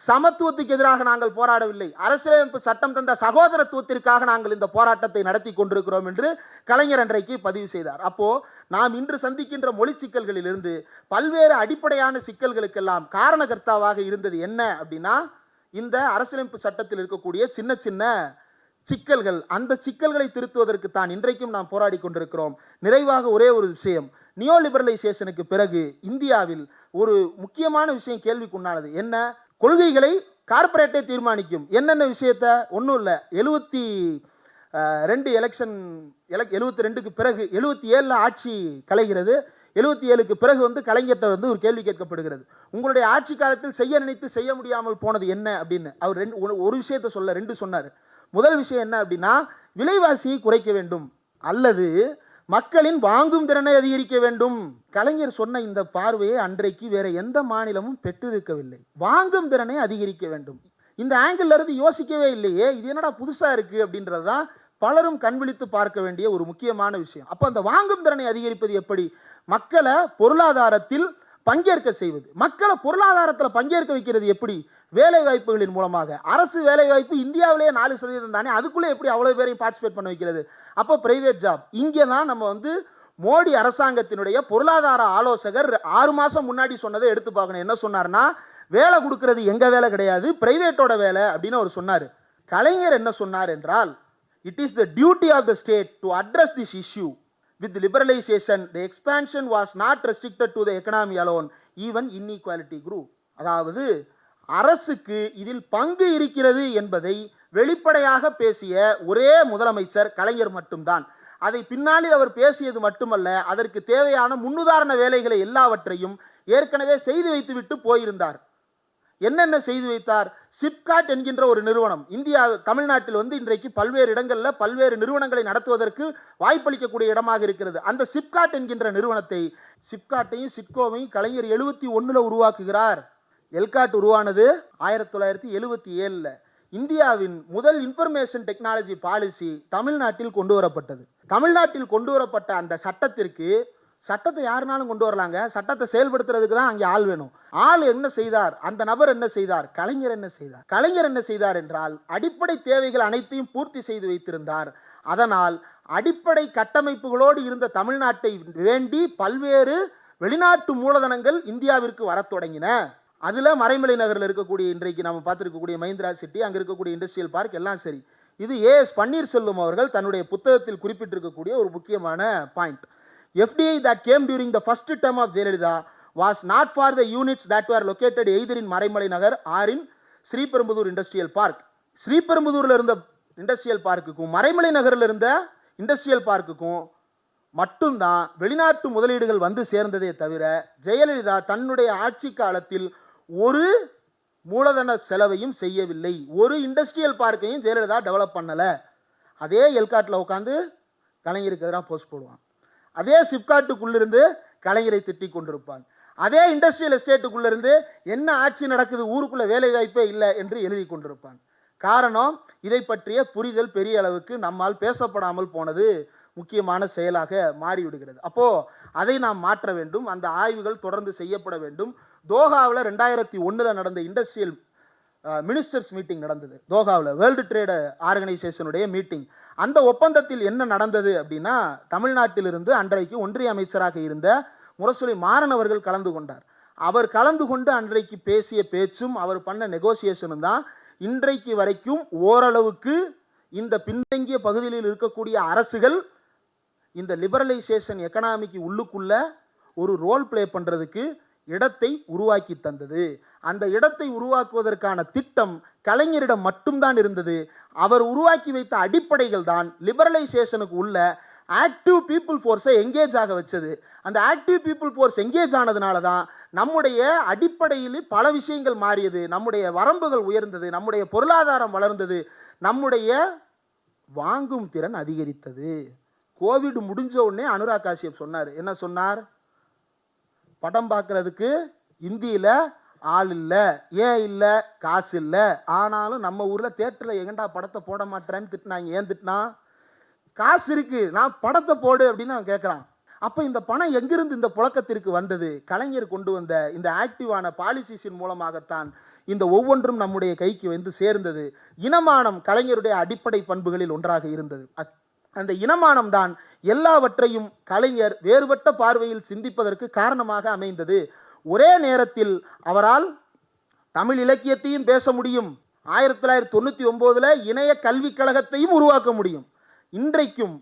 சமத்துவத்துக்கு எதிராக நாங்கள் போராடவில்லை. அரசியலமைப்பு சட்டம் தந்த சகோதரத்துவத்திற்காக நாங்கள் இந்த போராட்டத்தை நடத்தி கொண்டிருக்கிறோம் என்று கலைஞர் அன்றைக்கு பதிவு செய்தார். அப்போ நாம் இன்று சந்திக்கின்ற மொழி சிக்கல்களிலிருந்து பல்வேறு அடிப்படையான சிக்கல்களுக்கெல்லாம் காரணகர்த்தாவாக இருந்தது என்ன அப்படின்னா, இந்த அரசியலமைப்பு சட்டத்தில் இருக்கக்கூடிய சின்ன சின்ன சிக்கல்கள். அந்த சிக்கல்களை திருத்துவதற்கு தான் இன்றைக்கும் நாம் போராடி கொண்டிருக்கிறோம். நிறைவாக ஒரே ஒரு விஷயம், நியோ லிபரலைசேஷனுக்கு பிறகு இந்தியாவில் ஒரு முக்கியமான விஷயம் கேள்விக்குண்டானது. என்ன? கொள்கைகளை கார்ப்பரேட்டே தீர்மானிக்கும். என்னென்ன விஷயத்த? ஒன்றும் இல்லை, 72 எலெக்ஷன் 72க்கு பிறகு 77 ஆட்சி கலைகிறது. 77க்கு பிறகு கலைஞர்கிட்ட ஒரு கேள்வி கேட்கப்படுகிறது, உங்களுடைய ஆட்சி காலத்தில் செய்ய நினைத்து செய்ய முடியாமல் போனது என்ன அப்படின்னு. அவர் ஒரு விஷயத்தை சொல்ல 2 சொன்னார். முதல் விஷயம் என்ன அப்படின்னா, விலைவாசியை குறைக்க வேண்டும் அல்லது மக்களின் வாங்கும் திறனை அதிகரிக்க வேண்டும். கலைஞர் சொன்ன இந்த பார்வையை அன்றைக்கு வேற எந்த மாநிலமும் பெற்றிருக்கவில்லை. வாங்கும் திறனை அதிகரிக்க வேண்டும். இந்த ஆங்கிள் இருந்து யோசிக்கவே இல்லையே, இது என்னடா புதுசா இருக்கு அப்படின்றதுதான் பலரும் கண்விழித்து பார்க்க வேண்டிய ஒரு முக்கியமான விஷயம். அப்போ அந்த வாங்கும் திறனை அதிகரிப்பது எப்படி? மக்களை பொருளாதாரத்தில் பங்கேற்க செய்வது. மக்களை பொருளாதாரத்தில் பங்கேற்க வைக்கிறது எப்படி? வேலை வாய்ப்புகளின் மூலமாக. அரசு வேலை வாய்ப்பு இந்தியாவிலேயே 4% தானே, அதுக்குள்ளே எப்படி அவ்வளோ பேரையும் பார்ட்டிசிபேட் பண்ண வைக்கிறது? அப்போ பிரைவேட் ஜாப். இங்கே தான் நம்ம மோடி அரசாங்கத்தினுடைய பொருளாதார ஆலோசகர் 6 மாதம் முன்னாடி சொன்னதை எடுத்து பார்க்கணும். என்ன சொன்னார்னா, வேலை கொடுக்கறது எங்கள் வேலை கிடையாது, பிரைவேட்டோட வேலை அப்படின்னு அவர் சொன்னார். கலைஞர் என்ன சொன்னார் என்றால், it is the duty of the state to address this issue. With liberalization, the expansion was not restricted to the economy alone, even inequality grew. அதாவது அரசுக்கு இதில் பங்கு இருக்கிறது என்பதை வெளிப்படையாக பேசிய ஒரே முதலமைச்சர் கலைஞர் மட்டும்தான். அதை பின்னாளில் அவர் பேசியது மட்டுமல்ல, அதற்கு தேவையான முன்னுதாரண வேலைகளை எல்லாவற்றையும் ஏற்கனவே செய்து வைத்துவிட்டு போயிருந்தார். என்னென்ன செய்து வைத்தார்? சிப்காட் என்கின்ற ஒரு நிறுவனம் இந்தியா தமிழ்நாட்டில் இன்றைக்கு பல்வேறு இடங்களில் பல்வேறு நிறுவனங்களை நடத்துவதற்கு வாய்ப்பளிக்கக்கூடிய இடமாக இருக்கிறது. அந்த சிப்காட் என்கின்ற நிறுவனத்தை, சிப்காட்டையும் சிட்கோவையும் கலைஞர் 71 உருவாக்குகிறார். எல்காட் உருவானது 1977. இந்தியாவின் முதல் இன்ஃபர்மேஷன் டெக்னாலஜி பாலிசி தமிழ்நாட்டில் கொண்டு வரப்பட்டது. தமிழ்நாட்டில் கொண்டு வரப்பட்ட அந்த சட்டத்தை யாருனாலும் கொண்டு வரலாங்க. சட்டத்தை செயல்படுத்துறதுக்கு தான் அங்கே ஆள் வேணும். ஆள் என்ன செய்தார்? அந்த நபர் என்ன செய்தார்? கலைஞர் என்ன செய்தார்? கலைஞர் என்ன செய்தார் என்றால் அடிப்படை தேவைகள் அனைத்தையும் பூர்த்தி செய்து வைத்திருந்தார். அதனால் அடிப்படை கட்டமைப்புகளோடு இருந்த தமிழ்நாட்டை வேண்டி பல்வேறு வெளிநாட்டு மூலதனங்கள் இந்தியாவிற்கு வரத் தொடங்கின. அதில் மறைமலை நகரில் இருக்கக்கூடிய இன்றைக்கு நம்ம பார்த்துருக்கக்கூடிய மஹிந்திரா சிட்டி, அங்கே இருக்கக்கூடிய இண்டஸ்ட்ரியல் பார்க் எல்லாம் சரி. இது ஏஎஸ் பன்னீர்செல்வம் அவர்கள் தன்னுடைய புத்தகத்தில் குறிப்பிட்டிருக்கக்கூடிய ஒரு முக்கியமான point. FDI that came during the first term of Jayalalitha was not for the units that were located either in Maraimalai Nagar or in Sriperumbudur industrial park. ஸ்ரீபெரும்புதூரில் இருந்த இண்டஸ்ட்ரியல் பார்க்குக்கும் மறைமலை நகரில் இருந்த இண்டஸ்ட்ரியல் பார்க்குக்கும் மட்டும்தான் வெளிநாட்டு முதலீடுகள் வந்து சேர்ந்ததே தவிர ஜெயலலிதா தன்னுடைய ஆட்சி காலத்தில் ஒரு மூலதன செலவையும் செய்யவில்லை. ஒரு இண்டஸ்ட்ரியல் பார்க்கையும் ஜெயலலிதா டெவலப் பண்ணலை. அதே எல்காட்டில் உட்காந்து கலைஞருக்கு எதிராக போஸ்ட் போடுவான். அதே சிப்காட்டுக்குள்ளிருந்து கலைஞரை திட்டி கொண்டிருப்பான். அதே இண்டஸ்ட்ரியல் எஸ்டேட்டுக்குள்ளிருந்து என்ன ஆட்சி நடக்குது, ஊருக்குள்ளே வேலை வாய்ப்பே இல்லை என்று எழுதி கொண்டிருப்பான். காரணம், இதை பற்றிய புரிதல் பெரிய அளவுக்கு நம்மால் பேசப்படாமல் போனது முக்கியமான செயலாக மாறிவிடுகிறது. அப்போது அதை நாம் மாற்ற வேண்டும். அந்த ஆய்வுகள் தொடர்ந்து செய்யப்பட வேண்டும். தோஹாவில் 2001 நடந்த இண்டஸ்ட்ரியல் மினிஸ்டர்ஸ் மீட்டிங் நடந்தது. தோஹாவில் வேர்ல்டு ட்ரேட் ஆர்கனைசேஷனுடைய மீட்டிங். அந்த ஒப்பந்தத்தில் என்ன நடந்தது அப்படின்னா, தமிழ்நாட்டிலிருந்து அன்றைக்கு ஒன்றிய அமைச்சராக இருந்த முரசொலி மாறன் அவர்கள் கலந்து கொண்டார். அவர் கலந்து கொண்டு அன்றைக்கு பேசிய பேச்சும் அவர் பண்ண நெகோசியேஷனும் தான் இன்றைக்கு வரைக்கும் ஓரளவுக்கு இந்த பின்தங்கிய பகுதியில் இருக்கக்கூடிய அரசுகள் இந்த லிபரலைசேஷன் எக்கனாமிக்கு உள்ளுக்குள்ள ஒரு ரோல் பிளே பண்ணுறதுக்கு இடத்தை உருவாக்கி தந்தது. அந்த இடத்தை உருவாக்குவதற்கான திட்டம் கலைஞரிடம் மட்டும்தான் இருந்தது. அவர் உருவாக்கி வைத்த அடிப்படைகள் தான் லிபரலைசேஷனுக்கு உள்ள ஆக்டிவ் பீப்புள் ஃபோர்ஸை எங்கேஜ் ஆக வச்சது. அந்த ஆக்டிவ் பீப்புள் ஃபோர்ஸ் எங்கேஜ் ஆனதுனால தான் நம்முடைய அடிப்படையில் பல விஷயங்கள் மாறியது, நம்முடைய வரம்புகள் உயர்ந்தது, நம்முடைய பொருளாதாரம் வளர்ந்தது, நம்முடைய வாங்கும் திறன் அதிகரித்தது. கோவிட் முடிஞ்ச உடனே அனுராக் காஷ்யப் சொன்னார். என்ன சொன்னார்? படம் பார்க்கறதுக்கு இந்தியில் ஆள் இல்லை. ஏன் இல்லை? காசு இல்லை. ஆனாலும் நம்ம ஊரில் தேட்டரில் எங்கண்டா படத்தை போட மாட்டேறேன்னு திட்டினாங்க. ஏன் திட்டினா? காசு இருக்கு, நான் படத்தை போடு அப்படின்னு அவன் கேட்குறான். அப்போ இந்த பணம் எங்கிருந்து இந்த புழக்கத்திற்கு வந்தது? கலைஞர் கொண்டு வந்த இந்த ஆக்டிவான பாலிசிஸின் மூலமாகத்தான் இந்த ஒவ்வொன்றும் நம்முடைய கைக்கு வந்து சேர்ந்தது. இனமானம் கலைஞருடைய அடிப்படை பண்புகளில் ஒன்றாக இருந்தது. அந்த இனமானம் தான் எல்லாவற்றையும் கலைஞர் வேறுபட்ட பார்வையில் சிந்திப்பதற்கு காரணமாக அமைந்தது. ஒரே நேரத்தில் அவரால் தமிழ் இலக்கியத்தையும் பேச முடியும், 1999 இணைய கல்விக் கழகத்தையும் உருவாக்க முடியும். இன்றைக்கும்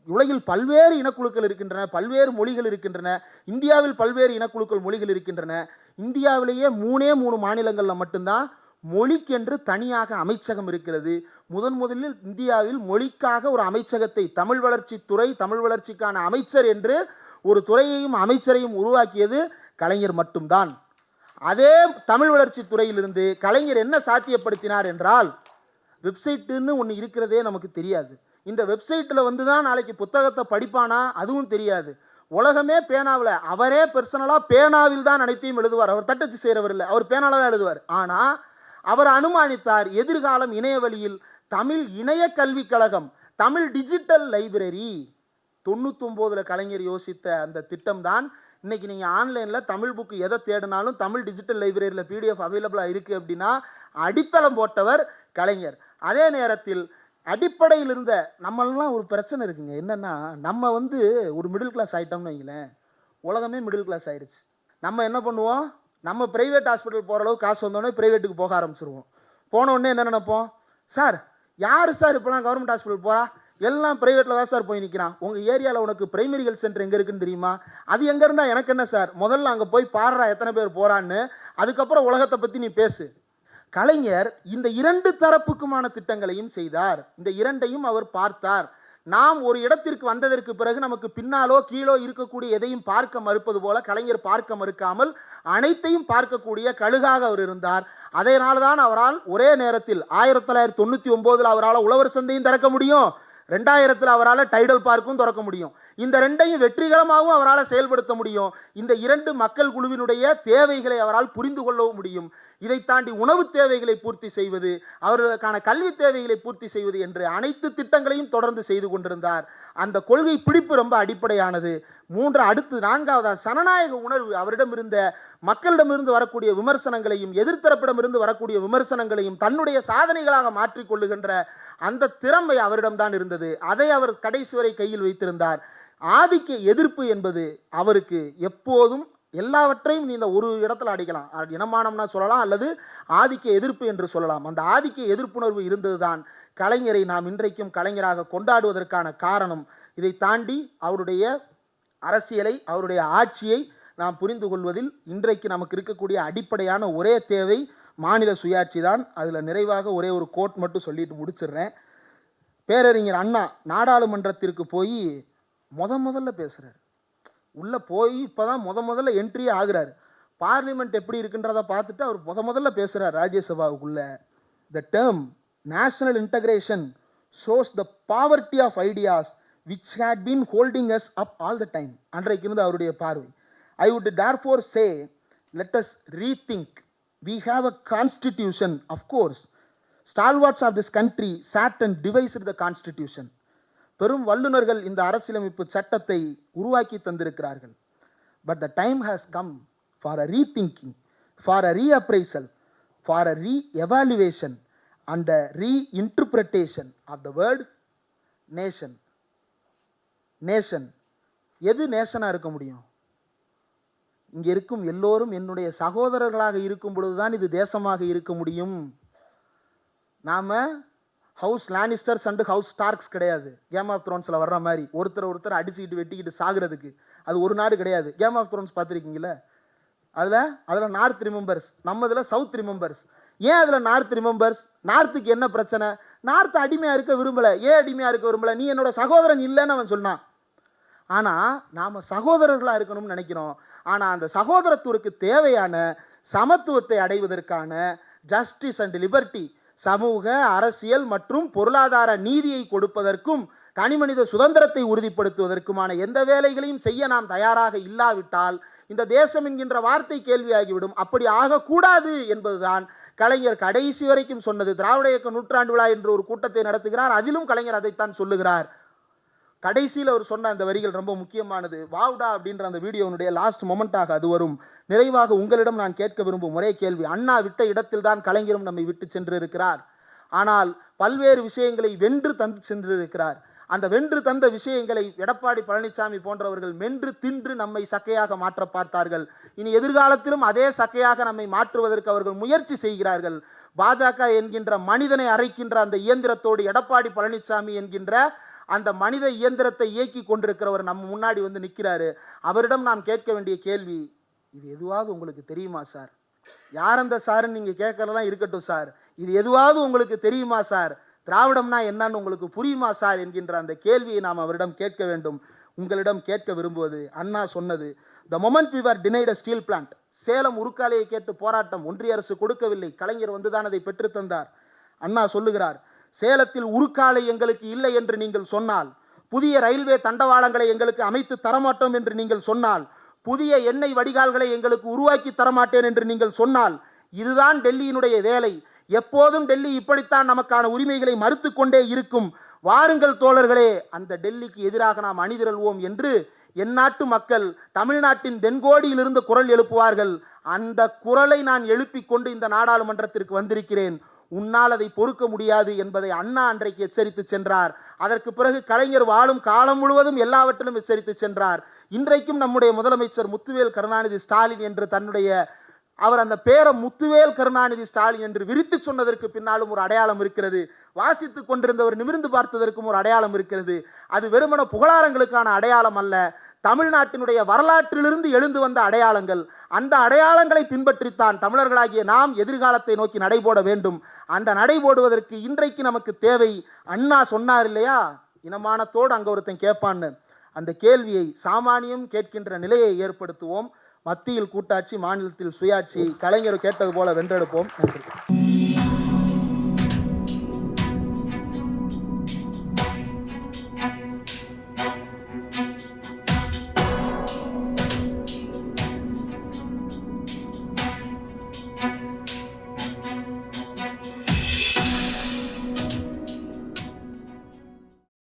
உலகில் பல்வேறு இனக்குழுக்கள் இருக்கின்றன, பல்வேறு மொழிகள் இருக்கின்றன. இந்தியாவில் பல்வேறு இனக்குழுக்கள் மொழிகள் இருக்கின்றன. இந்தியாவிலேயே 3 மாநிலங்களில் மட்டும்தான் மொழிக்கென்று தனியாக அமைச்சகம் இருக்கிறது. முதலில் இந்தியாவில் மொழிக்காக ஒரு அமைச்சகத்தை, தமிழ் வளர்ச்சித்துறை, தமிழ் வளர்ச்சிக்கான அமைச்சர் என்று ஒரு துறையையும் அமைச்சரையும் உருவாக்கியது கலைஞர் மட்டும்தான். அதே தமிழ் வளர்ச்சி துறையிலிருந்து கலைஞர் என்ன சாத்தியப்படுத்தினார் என்றால், வெப்சைட்டுன்னு ஒன்று இருக்கிறதே நமக்கு தெரியாது. இந்த வெப்சைட்டில் வந்து தான் நாளைக்கு புத்தகத்தை படிப்பானா அதுவும் தெரியாது. உலகமே பேனாவில், அவரே பர்சனலாக பேனாவில் தான் அனைத்தையும் எழுதுவார். அவர் தட்டச்சு செய்கிறவர் இல்லை, அவர் பேனாவில் தான் எழுதுவார். ஆனால் அவர் அனுமானித்தார், எதிர்காலம் இணையவழியில் தமிழ் இணைய கல்விக் கழகம், தமிழ் டிஜிட்டல் லைப்ரரி. 99 கலைஞர் யோசித்த அந்த திட்டம் தான் இன்னைக்கு நீங்கள் ஆன்லைனில் தமிழ் புக்கு எதை தேடினாலும் தமிழ் டிஜிட்டல் லைப்ரரியில் PDF அவைலபிளாக இருக்குது அப்படின்னா அடித்தளம் போட்டவர் கலைஞர். அதே நேரத்தில் அடிப்படையில் இருந்த நம்மளாம் ஒரு பிரச்சனை இருக்குங்க. என்னென்னா, நம்ம ஒரு மிடில் கிளாஸ் ஆகிட்டோம்னு வைங்களேன், உலகமே மிடில் கிளாஸ் ஆயிடுச்சு. நம்ம என்ன பண்ணுவோம்? நம்ம ப்ரைவேட் ஹாஸ்பிட்டல் போகிற அளவுக்கு காசு வந்தோடனே ப்ரைவேட்டுக்கு போக ஆரம்பிச்சிருவோம். போனோடனே என்ன நினைப்போம்? சார் யார் சார் இப்போலாம் கவர்மெண்ட் ஹாஸ்பிட்டல் போகிறா? எல்லாம் ப்ரைவேட்டில் தான் சார் போய் நிற்கிறான். உங்கள் ஏரியாவில் உனக்கு பிரைமரி ஹெல்த் சென்டர் எங்கே இருக்குன்னு தெரியுமா? அது எங்கே இருந்தால் எனக்கு என்ன சார்? முதல்ல அங்கே போய் பாடுறா எத்தனை பேர் போகிறான்னு, அதுக்கப்புறம் உலகத்தை பற்றி நீ பேசு. கலைஞர் இந்த 2 தரப்புக்குமான திட்டங்களையும் செய்தார். இந்த 2ஐயும் அவர் பார்த்தார். நாம் ஒரு இடத்திற்கு வந்ததற்கு பிறகு நமக்கு பின்னாலோ கீழோ இருக்கக்கூடிய எதையும் பார்க்க மறுப்பது போல கலைஞர் பார்க்க மறுக்காமல் அனைத்தையும் பார்க்கக்கூடிய கழுகாக அவர் இருந்தார். அதனால தான் அவரால் ஒரே நேரத்தில் 1999 அவரால் உழவர் சந்தையும் திறக்க முடியும், 2000 அவரால் டைடல் பார்க்கும் திறக்க முடியும். இந்த ரெண்டையும் வெற்றிகரமாகவும் அவரால் செயல்படுத்த முடியும். இந்த 2 மக்கள் குழுவினுடைய தேவைகளை அவரால் புரிந்து கொள்ளவும் முடியும். இதை தாண்டி உணவு தேவைகளை பூர்த்தி செய்வது, அவர்களுக்கான கல்வி தேவைகளை பூர்த்தி செய்வது என்று அனைத்து திட்டங்களையும் தொடர்ந்து செய்து கொண்டிருந்தார். அந்த கொள்கை பிடிப்பு ரொம்ப அடிப்படையானது. அடுத்து 4வது சனநாயக உணர்வு. அவரிடம் இருந்த மக்களிடமிருந்து வரக்கூடிய விமர்சனங்களையும் எதிர்த்தரப்பிடமிருந்து வரக்கூடிய விமர்சனங்களையும் தன்னுடைய சாதனைகளாக மாற்றிக்கொள்ளுகின்ற அந்த திறமை அவரிடம்தான் இருந்தது. அதை அவர் கடைசி வரை கையில் வைத்திருந்தார். ஆதிக்க எதிர்ப்பு என்பது அவருக்கு எப்போதும் எல்லாவற்றையும் இந்த ஒரு இடத்துல அடிக்கலாம், இனமானம்னா சொல்லலாம், அல்லது ஆதிக்க எதிர்ப்பு என்று சொல்லலாம். அந்த ஆதிக்க எதிர்ப்புணர்வு இருந்ததுதான் கலைஞரை நாம் இன்றைக்கும் கலைஞராக கொண்டாடுவதற்கான காரணம். இதை தாண்டி அவருடைய அரசியலை, அவருடைய ஆட்சியை நாம் புரிந்து கொள்வதில் இன்றைக்கு நமக்கு இருக்கக்கூடிய அடிப்படையான ஒரே தேவை மாநில சுயாட்சி தான். அதில் நிறைவாக ஒரே ஒரு கோட் மட்டும் சொல்லிட்டு முடிச்சிடுறேன். பேரறிஞர் அண்ணா நாடாளுமன்றத்திற்கு போய் முதல்ல பேசுகிறார். உள்ளே போய் இப்போ தான் முதல்ல என்ட்ரியே ஆகுறாரு. பார்லிமெண்ட் எப்படி இருக்குன்றதை பார்த்துட்டு அவர் முதல்ல பேசுகிறார் ராஜ்யசபாவுக்குள்ள. The term national integration shows the poverty of ideas which had been holding us up all the time. அன்றைக்கு இருந்த அவருடைய பார்வை. I would therefore say, let us rethink. We have a constitution, of course. Stalwarts of this country sat and devised the constitution. பெரும் வல்லுநர்கள் இந்த அரசியலமைப்பு சட்டத்தை உருவாக்கி தந்திருக்கிறார்கள். But the time has come for a rethinking, for a reappraisal, for a re-evaluation and a reinterpretation of the word nation. Nation எது நேஷனாக இருக்க முடியும்? இங்கே இருக்கும் எல்லோரும் என்னுடைய சகோதரர்களாக இருக்கும் பொழுதுதான் இது தேசமாக இருக்க முடியும். நாம் house Lannisters and house storks கிடையாது. கேம் ஆஃப் த்ரோன்ஸில் வர்ற மாதிரி ஒருத்தர் அடிச்சுக்கிட்டு வெட்டிக்கிட்டு சாகிறதுக்கு அது ஒரு நாடு கிடையாது. கேம் ஆஃப் த்ரோன்ஸ் பார்த்துருக்கீங்களே, அதில் நார்த் ரிமெம்பர்ஸ், நம்ம இதில் சவுத் ரிமெம்பர்ஸ். ஏன் அதில் நார்த் ரிமெம்பர்ஸ்? நார்த்துக்கு என்ன பிரச்சனை? நார்த்து அடிமையாக இருக்க விரும்பலை. ஏன் அடிமையாக இருக்க விரும்பலை? நீ என்னோட சகோதரன் இல்லைன்னு அவன் சொன்னான். ஆனால் நாம் சகோதரர்களாக இருக்கணும்னு நினைக்கிறோம். ஆனால் அந்த சகோதரத்துவருக்கு தேவையான சமத்துவத்தை அடைவதற்கான ஜஸ்டிஸ் அண்ட் லிபர்ட்டி, சமூக அரசியல் மற்றும் பொருளாதார நீதியை கொடுப்பதற்கும் தனிமனித சுதந்திரத்தை உறுதிப்படுத்துவதற்குமான எந்த வேலைகளையும் செய்ய நாம் தயாராக இல்லாவிட்டால் இந்த தேசம் என்கின்ற வார்த்தை கேள்வியாகிவிடும். அப்படி ஆகக்கூடாது என்பதுதான் கலைஞர் கடைசி வரைக்கும் சொன்னது. திராவிட இயக்க நூற்றாண்டு விழா என்று ஒரு கூட்டத்தை நடத்துகிறார். அதிலும் கலைஞர் அதைத்தான் சொல்லுகிறார். கடைசியில் அவர் சொன்ன அந்த வரிகள் ரொம்ப முக்கியமானது. வாவ்டா அப்படின்ற அந்த வீடியோனுடைய லாஸ்ட் மொமெண்டாக அது வரும். நிறைவாக உங்களிடம் நான் கேட்க விரும்பும் ஒரே கேள்வி, அண்ணா விட்ட இடத்தில் தான் கலைஞரும் நம்மை விட்டு சென்று இருக்கிறார். ஆனால் பல்வேறு விஷயங்களை வென்று தந்து சென்று இருக்கிறார். அந்த வென்று தந்த விஷயங்களை எடப்பாடி பழனிசாமி போன்றவர்கள் மென்று தின்று நம்மை சக்கையாக மாற்ற பார்த்தார்கள். இனி எதிர்காலத்திலும் அதே சக்கையாக நம்மை மாற்றுவதற்கு அவர்கள் முயற்சி செய்கிறார்கள். பாஜக என்கின்ற மனிதனை அரைக்கின்ற அந்த இயந்திரத்தோடு எடப்பாடி பழனிசாமி என்கின்ற அந்த மனித இயந்திரத்தை இயக்கி கொண்டிருக்கிறவர் நம்ம முன்னாடி வந்து நிற்கிறாரு. அவரிடம் நாம் கேட்க வேண்டிய கேள்வி, இது எதுவாவது உங்களுக்கு தெரியுமா சார்? யார் அந்த சாருன்னு நீங்கள் கேட்கறதெல்லாம் இருக்கட்டும் சார், இது எதுவாவது உங்களுக்கு தெரியுமா சார்? திராவிடம்னா என்னன்னு உங்களுக்கு புரியுமா சார் என்கின்ற அந்த கேள்வியை நாம் அவரிடம் கேட்க வேண்டும். உங்களிடம் கேட்க விரும்புவது, அண்ணா சொன்னது, the moment we are denied a steel plant. Salem உருக்காலையை கேட்டு போராட்டம் ஒன்றிய அரசு கொடுக்கவில்லை, கலைஞர் வந்துதான் அதை பெற்று தந்தார். அண்ணா சொல்லுகிறார், சேலத்தில் உருக்காலை எங்களுக்கு இல்லை என்று நீங்கள் சொன்னால், புதிய ரயில்வே தண்டவாளங்களை எங்களுக்கு அமைத்து தரமாட்டோம் என்று நீங்கள் சொன்னால், புதிய எண்ணெய் வடிகால்களை எங்களுக்கு உருவாக்கி தரமாட்டேன் என்று நீங்கள் சொன்னால், இதுதான் டெல்லியினுடைய வேலை. எப்போதும் டெல்லி இப்படித்தான் நமக்கான உரிமைகளை மறுத்து கொண்டே இருக்கும். வாருங்கள் தோழர்களே, அந்த டெல்லிக்கு எதிராக நாம் அணிதிரள்வோம் என்று எந்நாட்டு மக்கள் தமிழ்நாட்டின் தென்கோடியிலிருந்து குரல் எழுப்புவார்கள். அந்த குரலை நான் எழுப்பிக் கொண்டு இந்த நாடாளுமன்றத்திற்கு வந்திருக்கிறேன். உன்னால் அதை பொறுக்க முடியாது என்பதை அண்ணா அன்றைக்கு எச்சரித்து சென்றார். அதற்கு பிறகு கலைஞர் வாழும் காலம் முழுவதும் எல்லாவற்றிலும் எச்சரித்து சென்றார். இன்றைக்கும் நம்முடைய முதலமைச்சர் முத்துவேல் கருணாநிதி ஸ்டாலின் என்று அவர் அந்த பேரை முத்துவேல் கருணாநிதி ஸ்டாலின் என்று விரித்து சொன்னதற்கு பின்னாலும் ஒரு அடையாளம் இருக்கிறது. வாசித்து கொண்டிருந்தவர் நிமிர்ந்து பார்த்ததற்கும் ஒரு அடையாளம் இருக்கிறது. அது வெறுமன புகழாரங்களுக்கான அடையாளம் அல்ல, தமிழ்நாட்டினுடைய வரலாற்றிலிருந்து எழுந்து வந்த அடையாளங்கள். அந்த அடையாளங்களை பின்பற்றித்தான் தமிழர்களாகிய நாம் எதிர்காலத்தை நோக்கி நடைபோட வேண்டும். அந்த நடைபோடுவதற்கு இன்றைக்கு நமக்கு தேவை. அண்ணா சொன்னார் இல்லையா, இனமானத்தோடு அங்கே ஒருத்தன் கேட்பான்னு. அந்த கேள்வியை சாமானியம் கேட்கின்ற நிலையை ஏற்படுத்துவோம். மத்தியில் கூட்டாட்சி, மாநிலத்தில் சுயாட்சி, கலைஞர் கேட்டது போல வென்றெடுப்போம். நன்றி.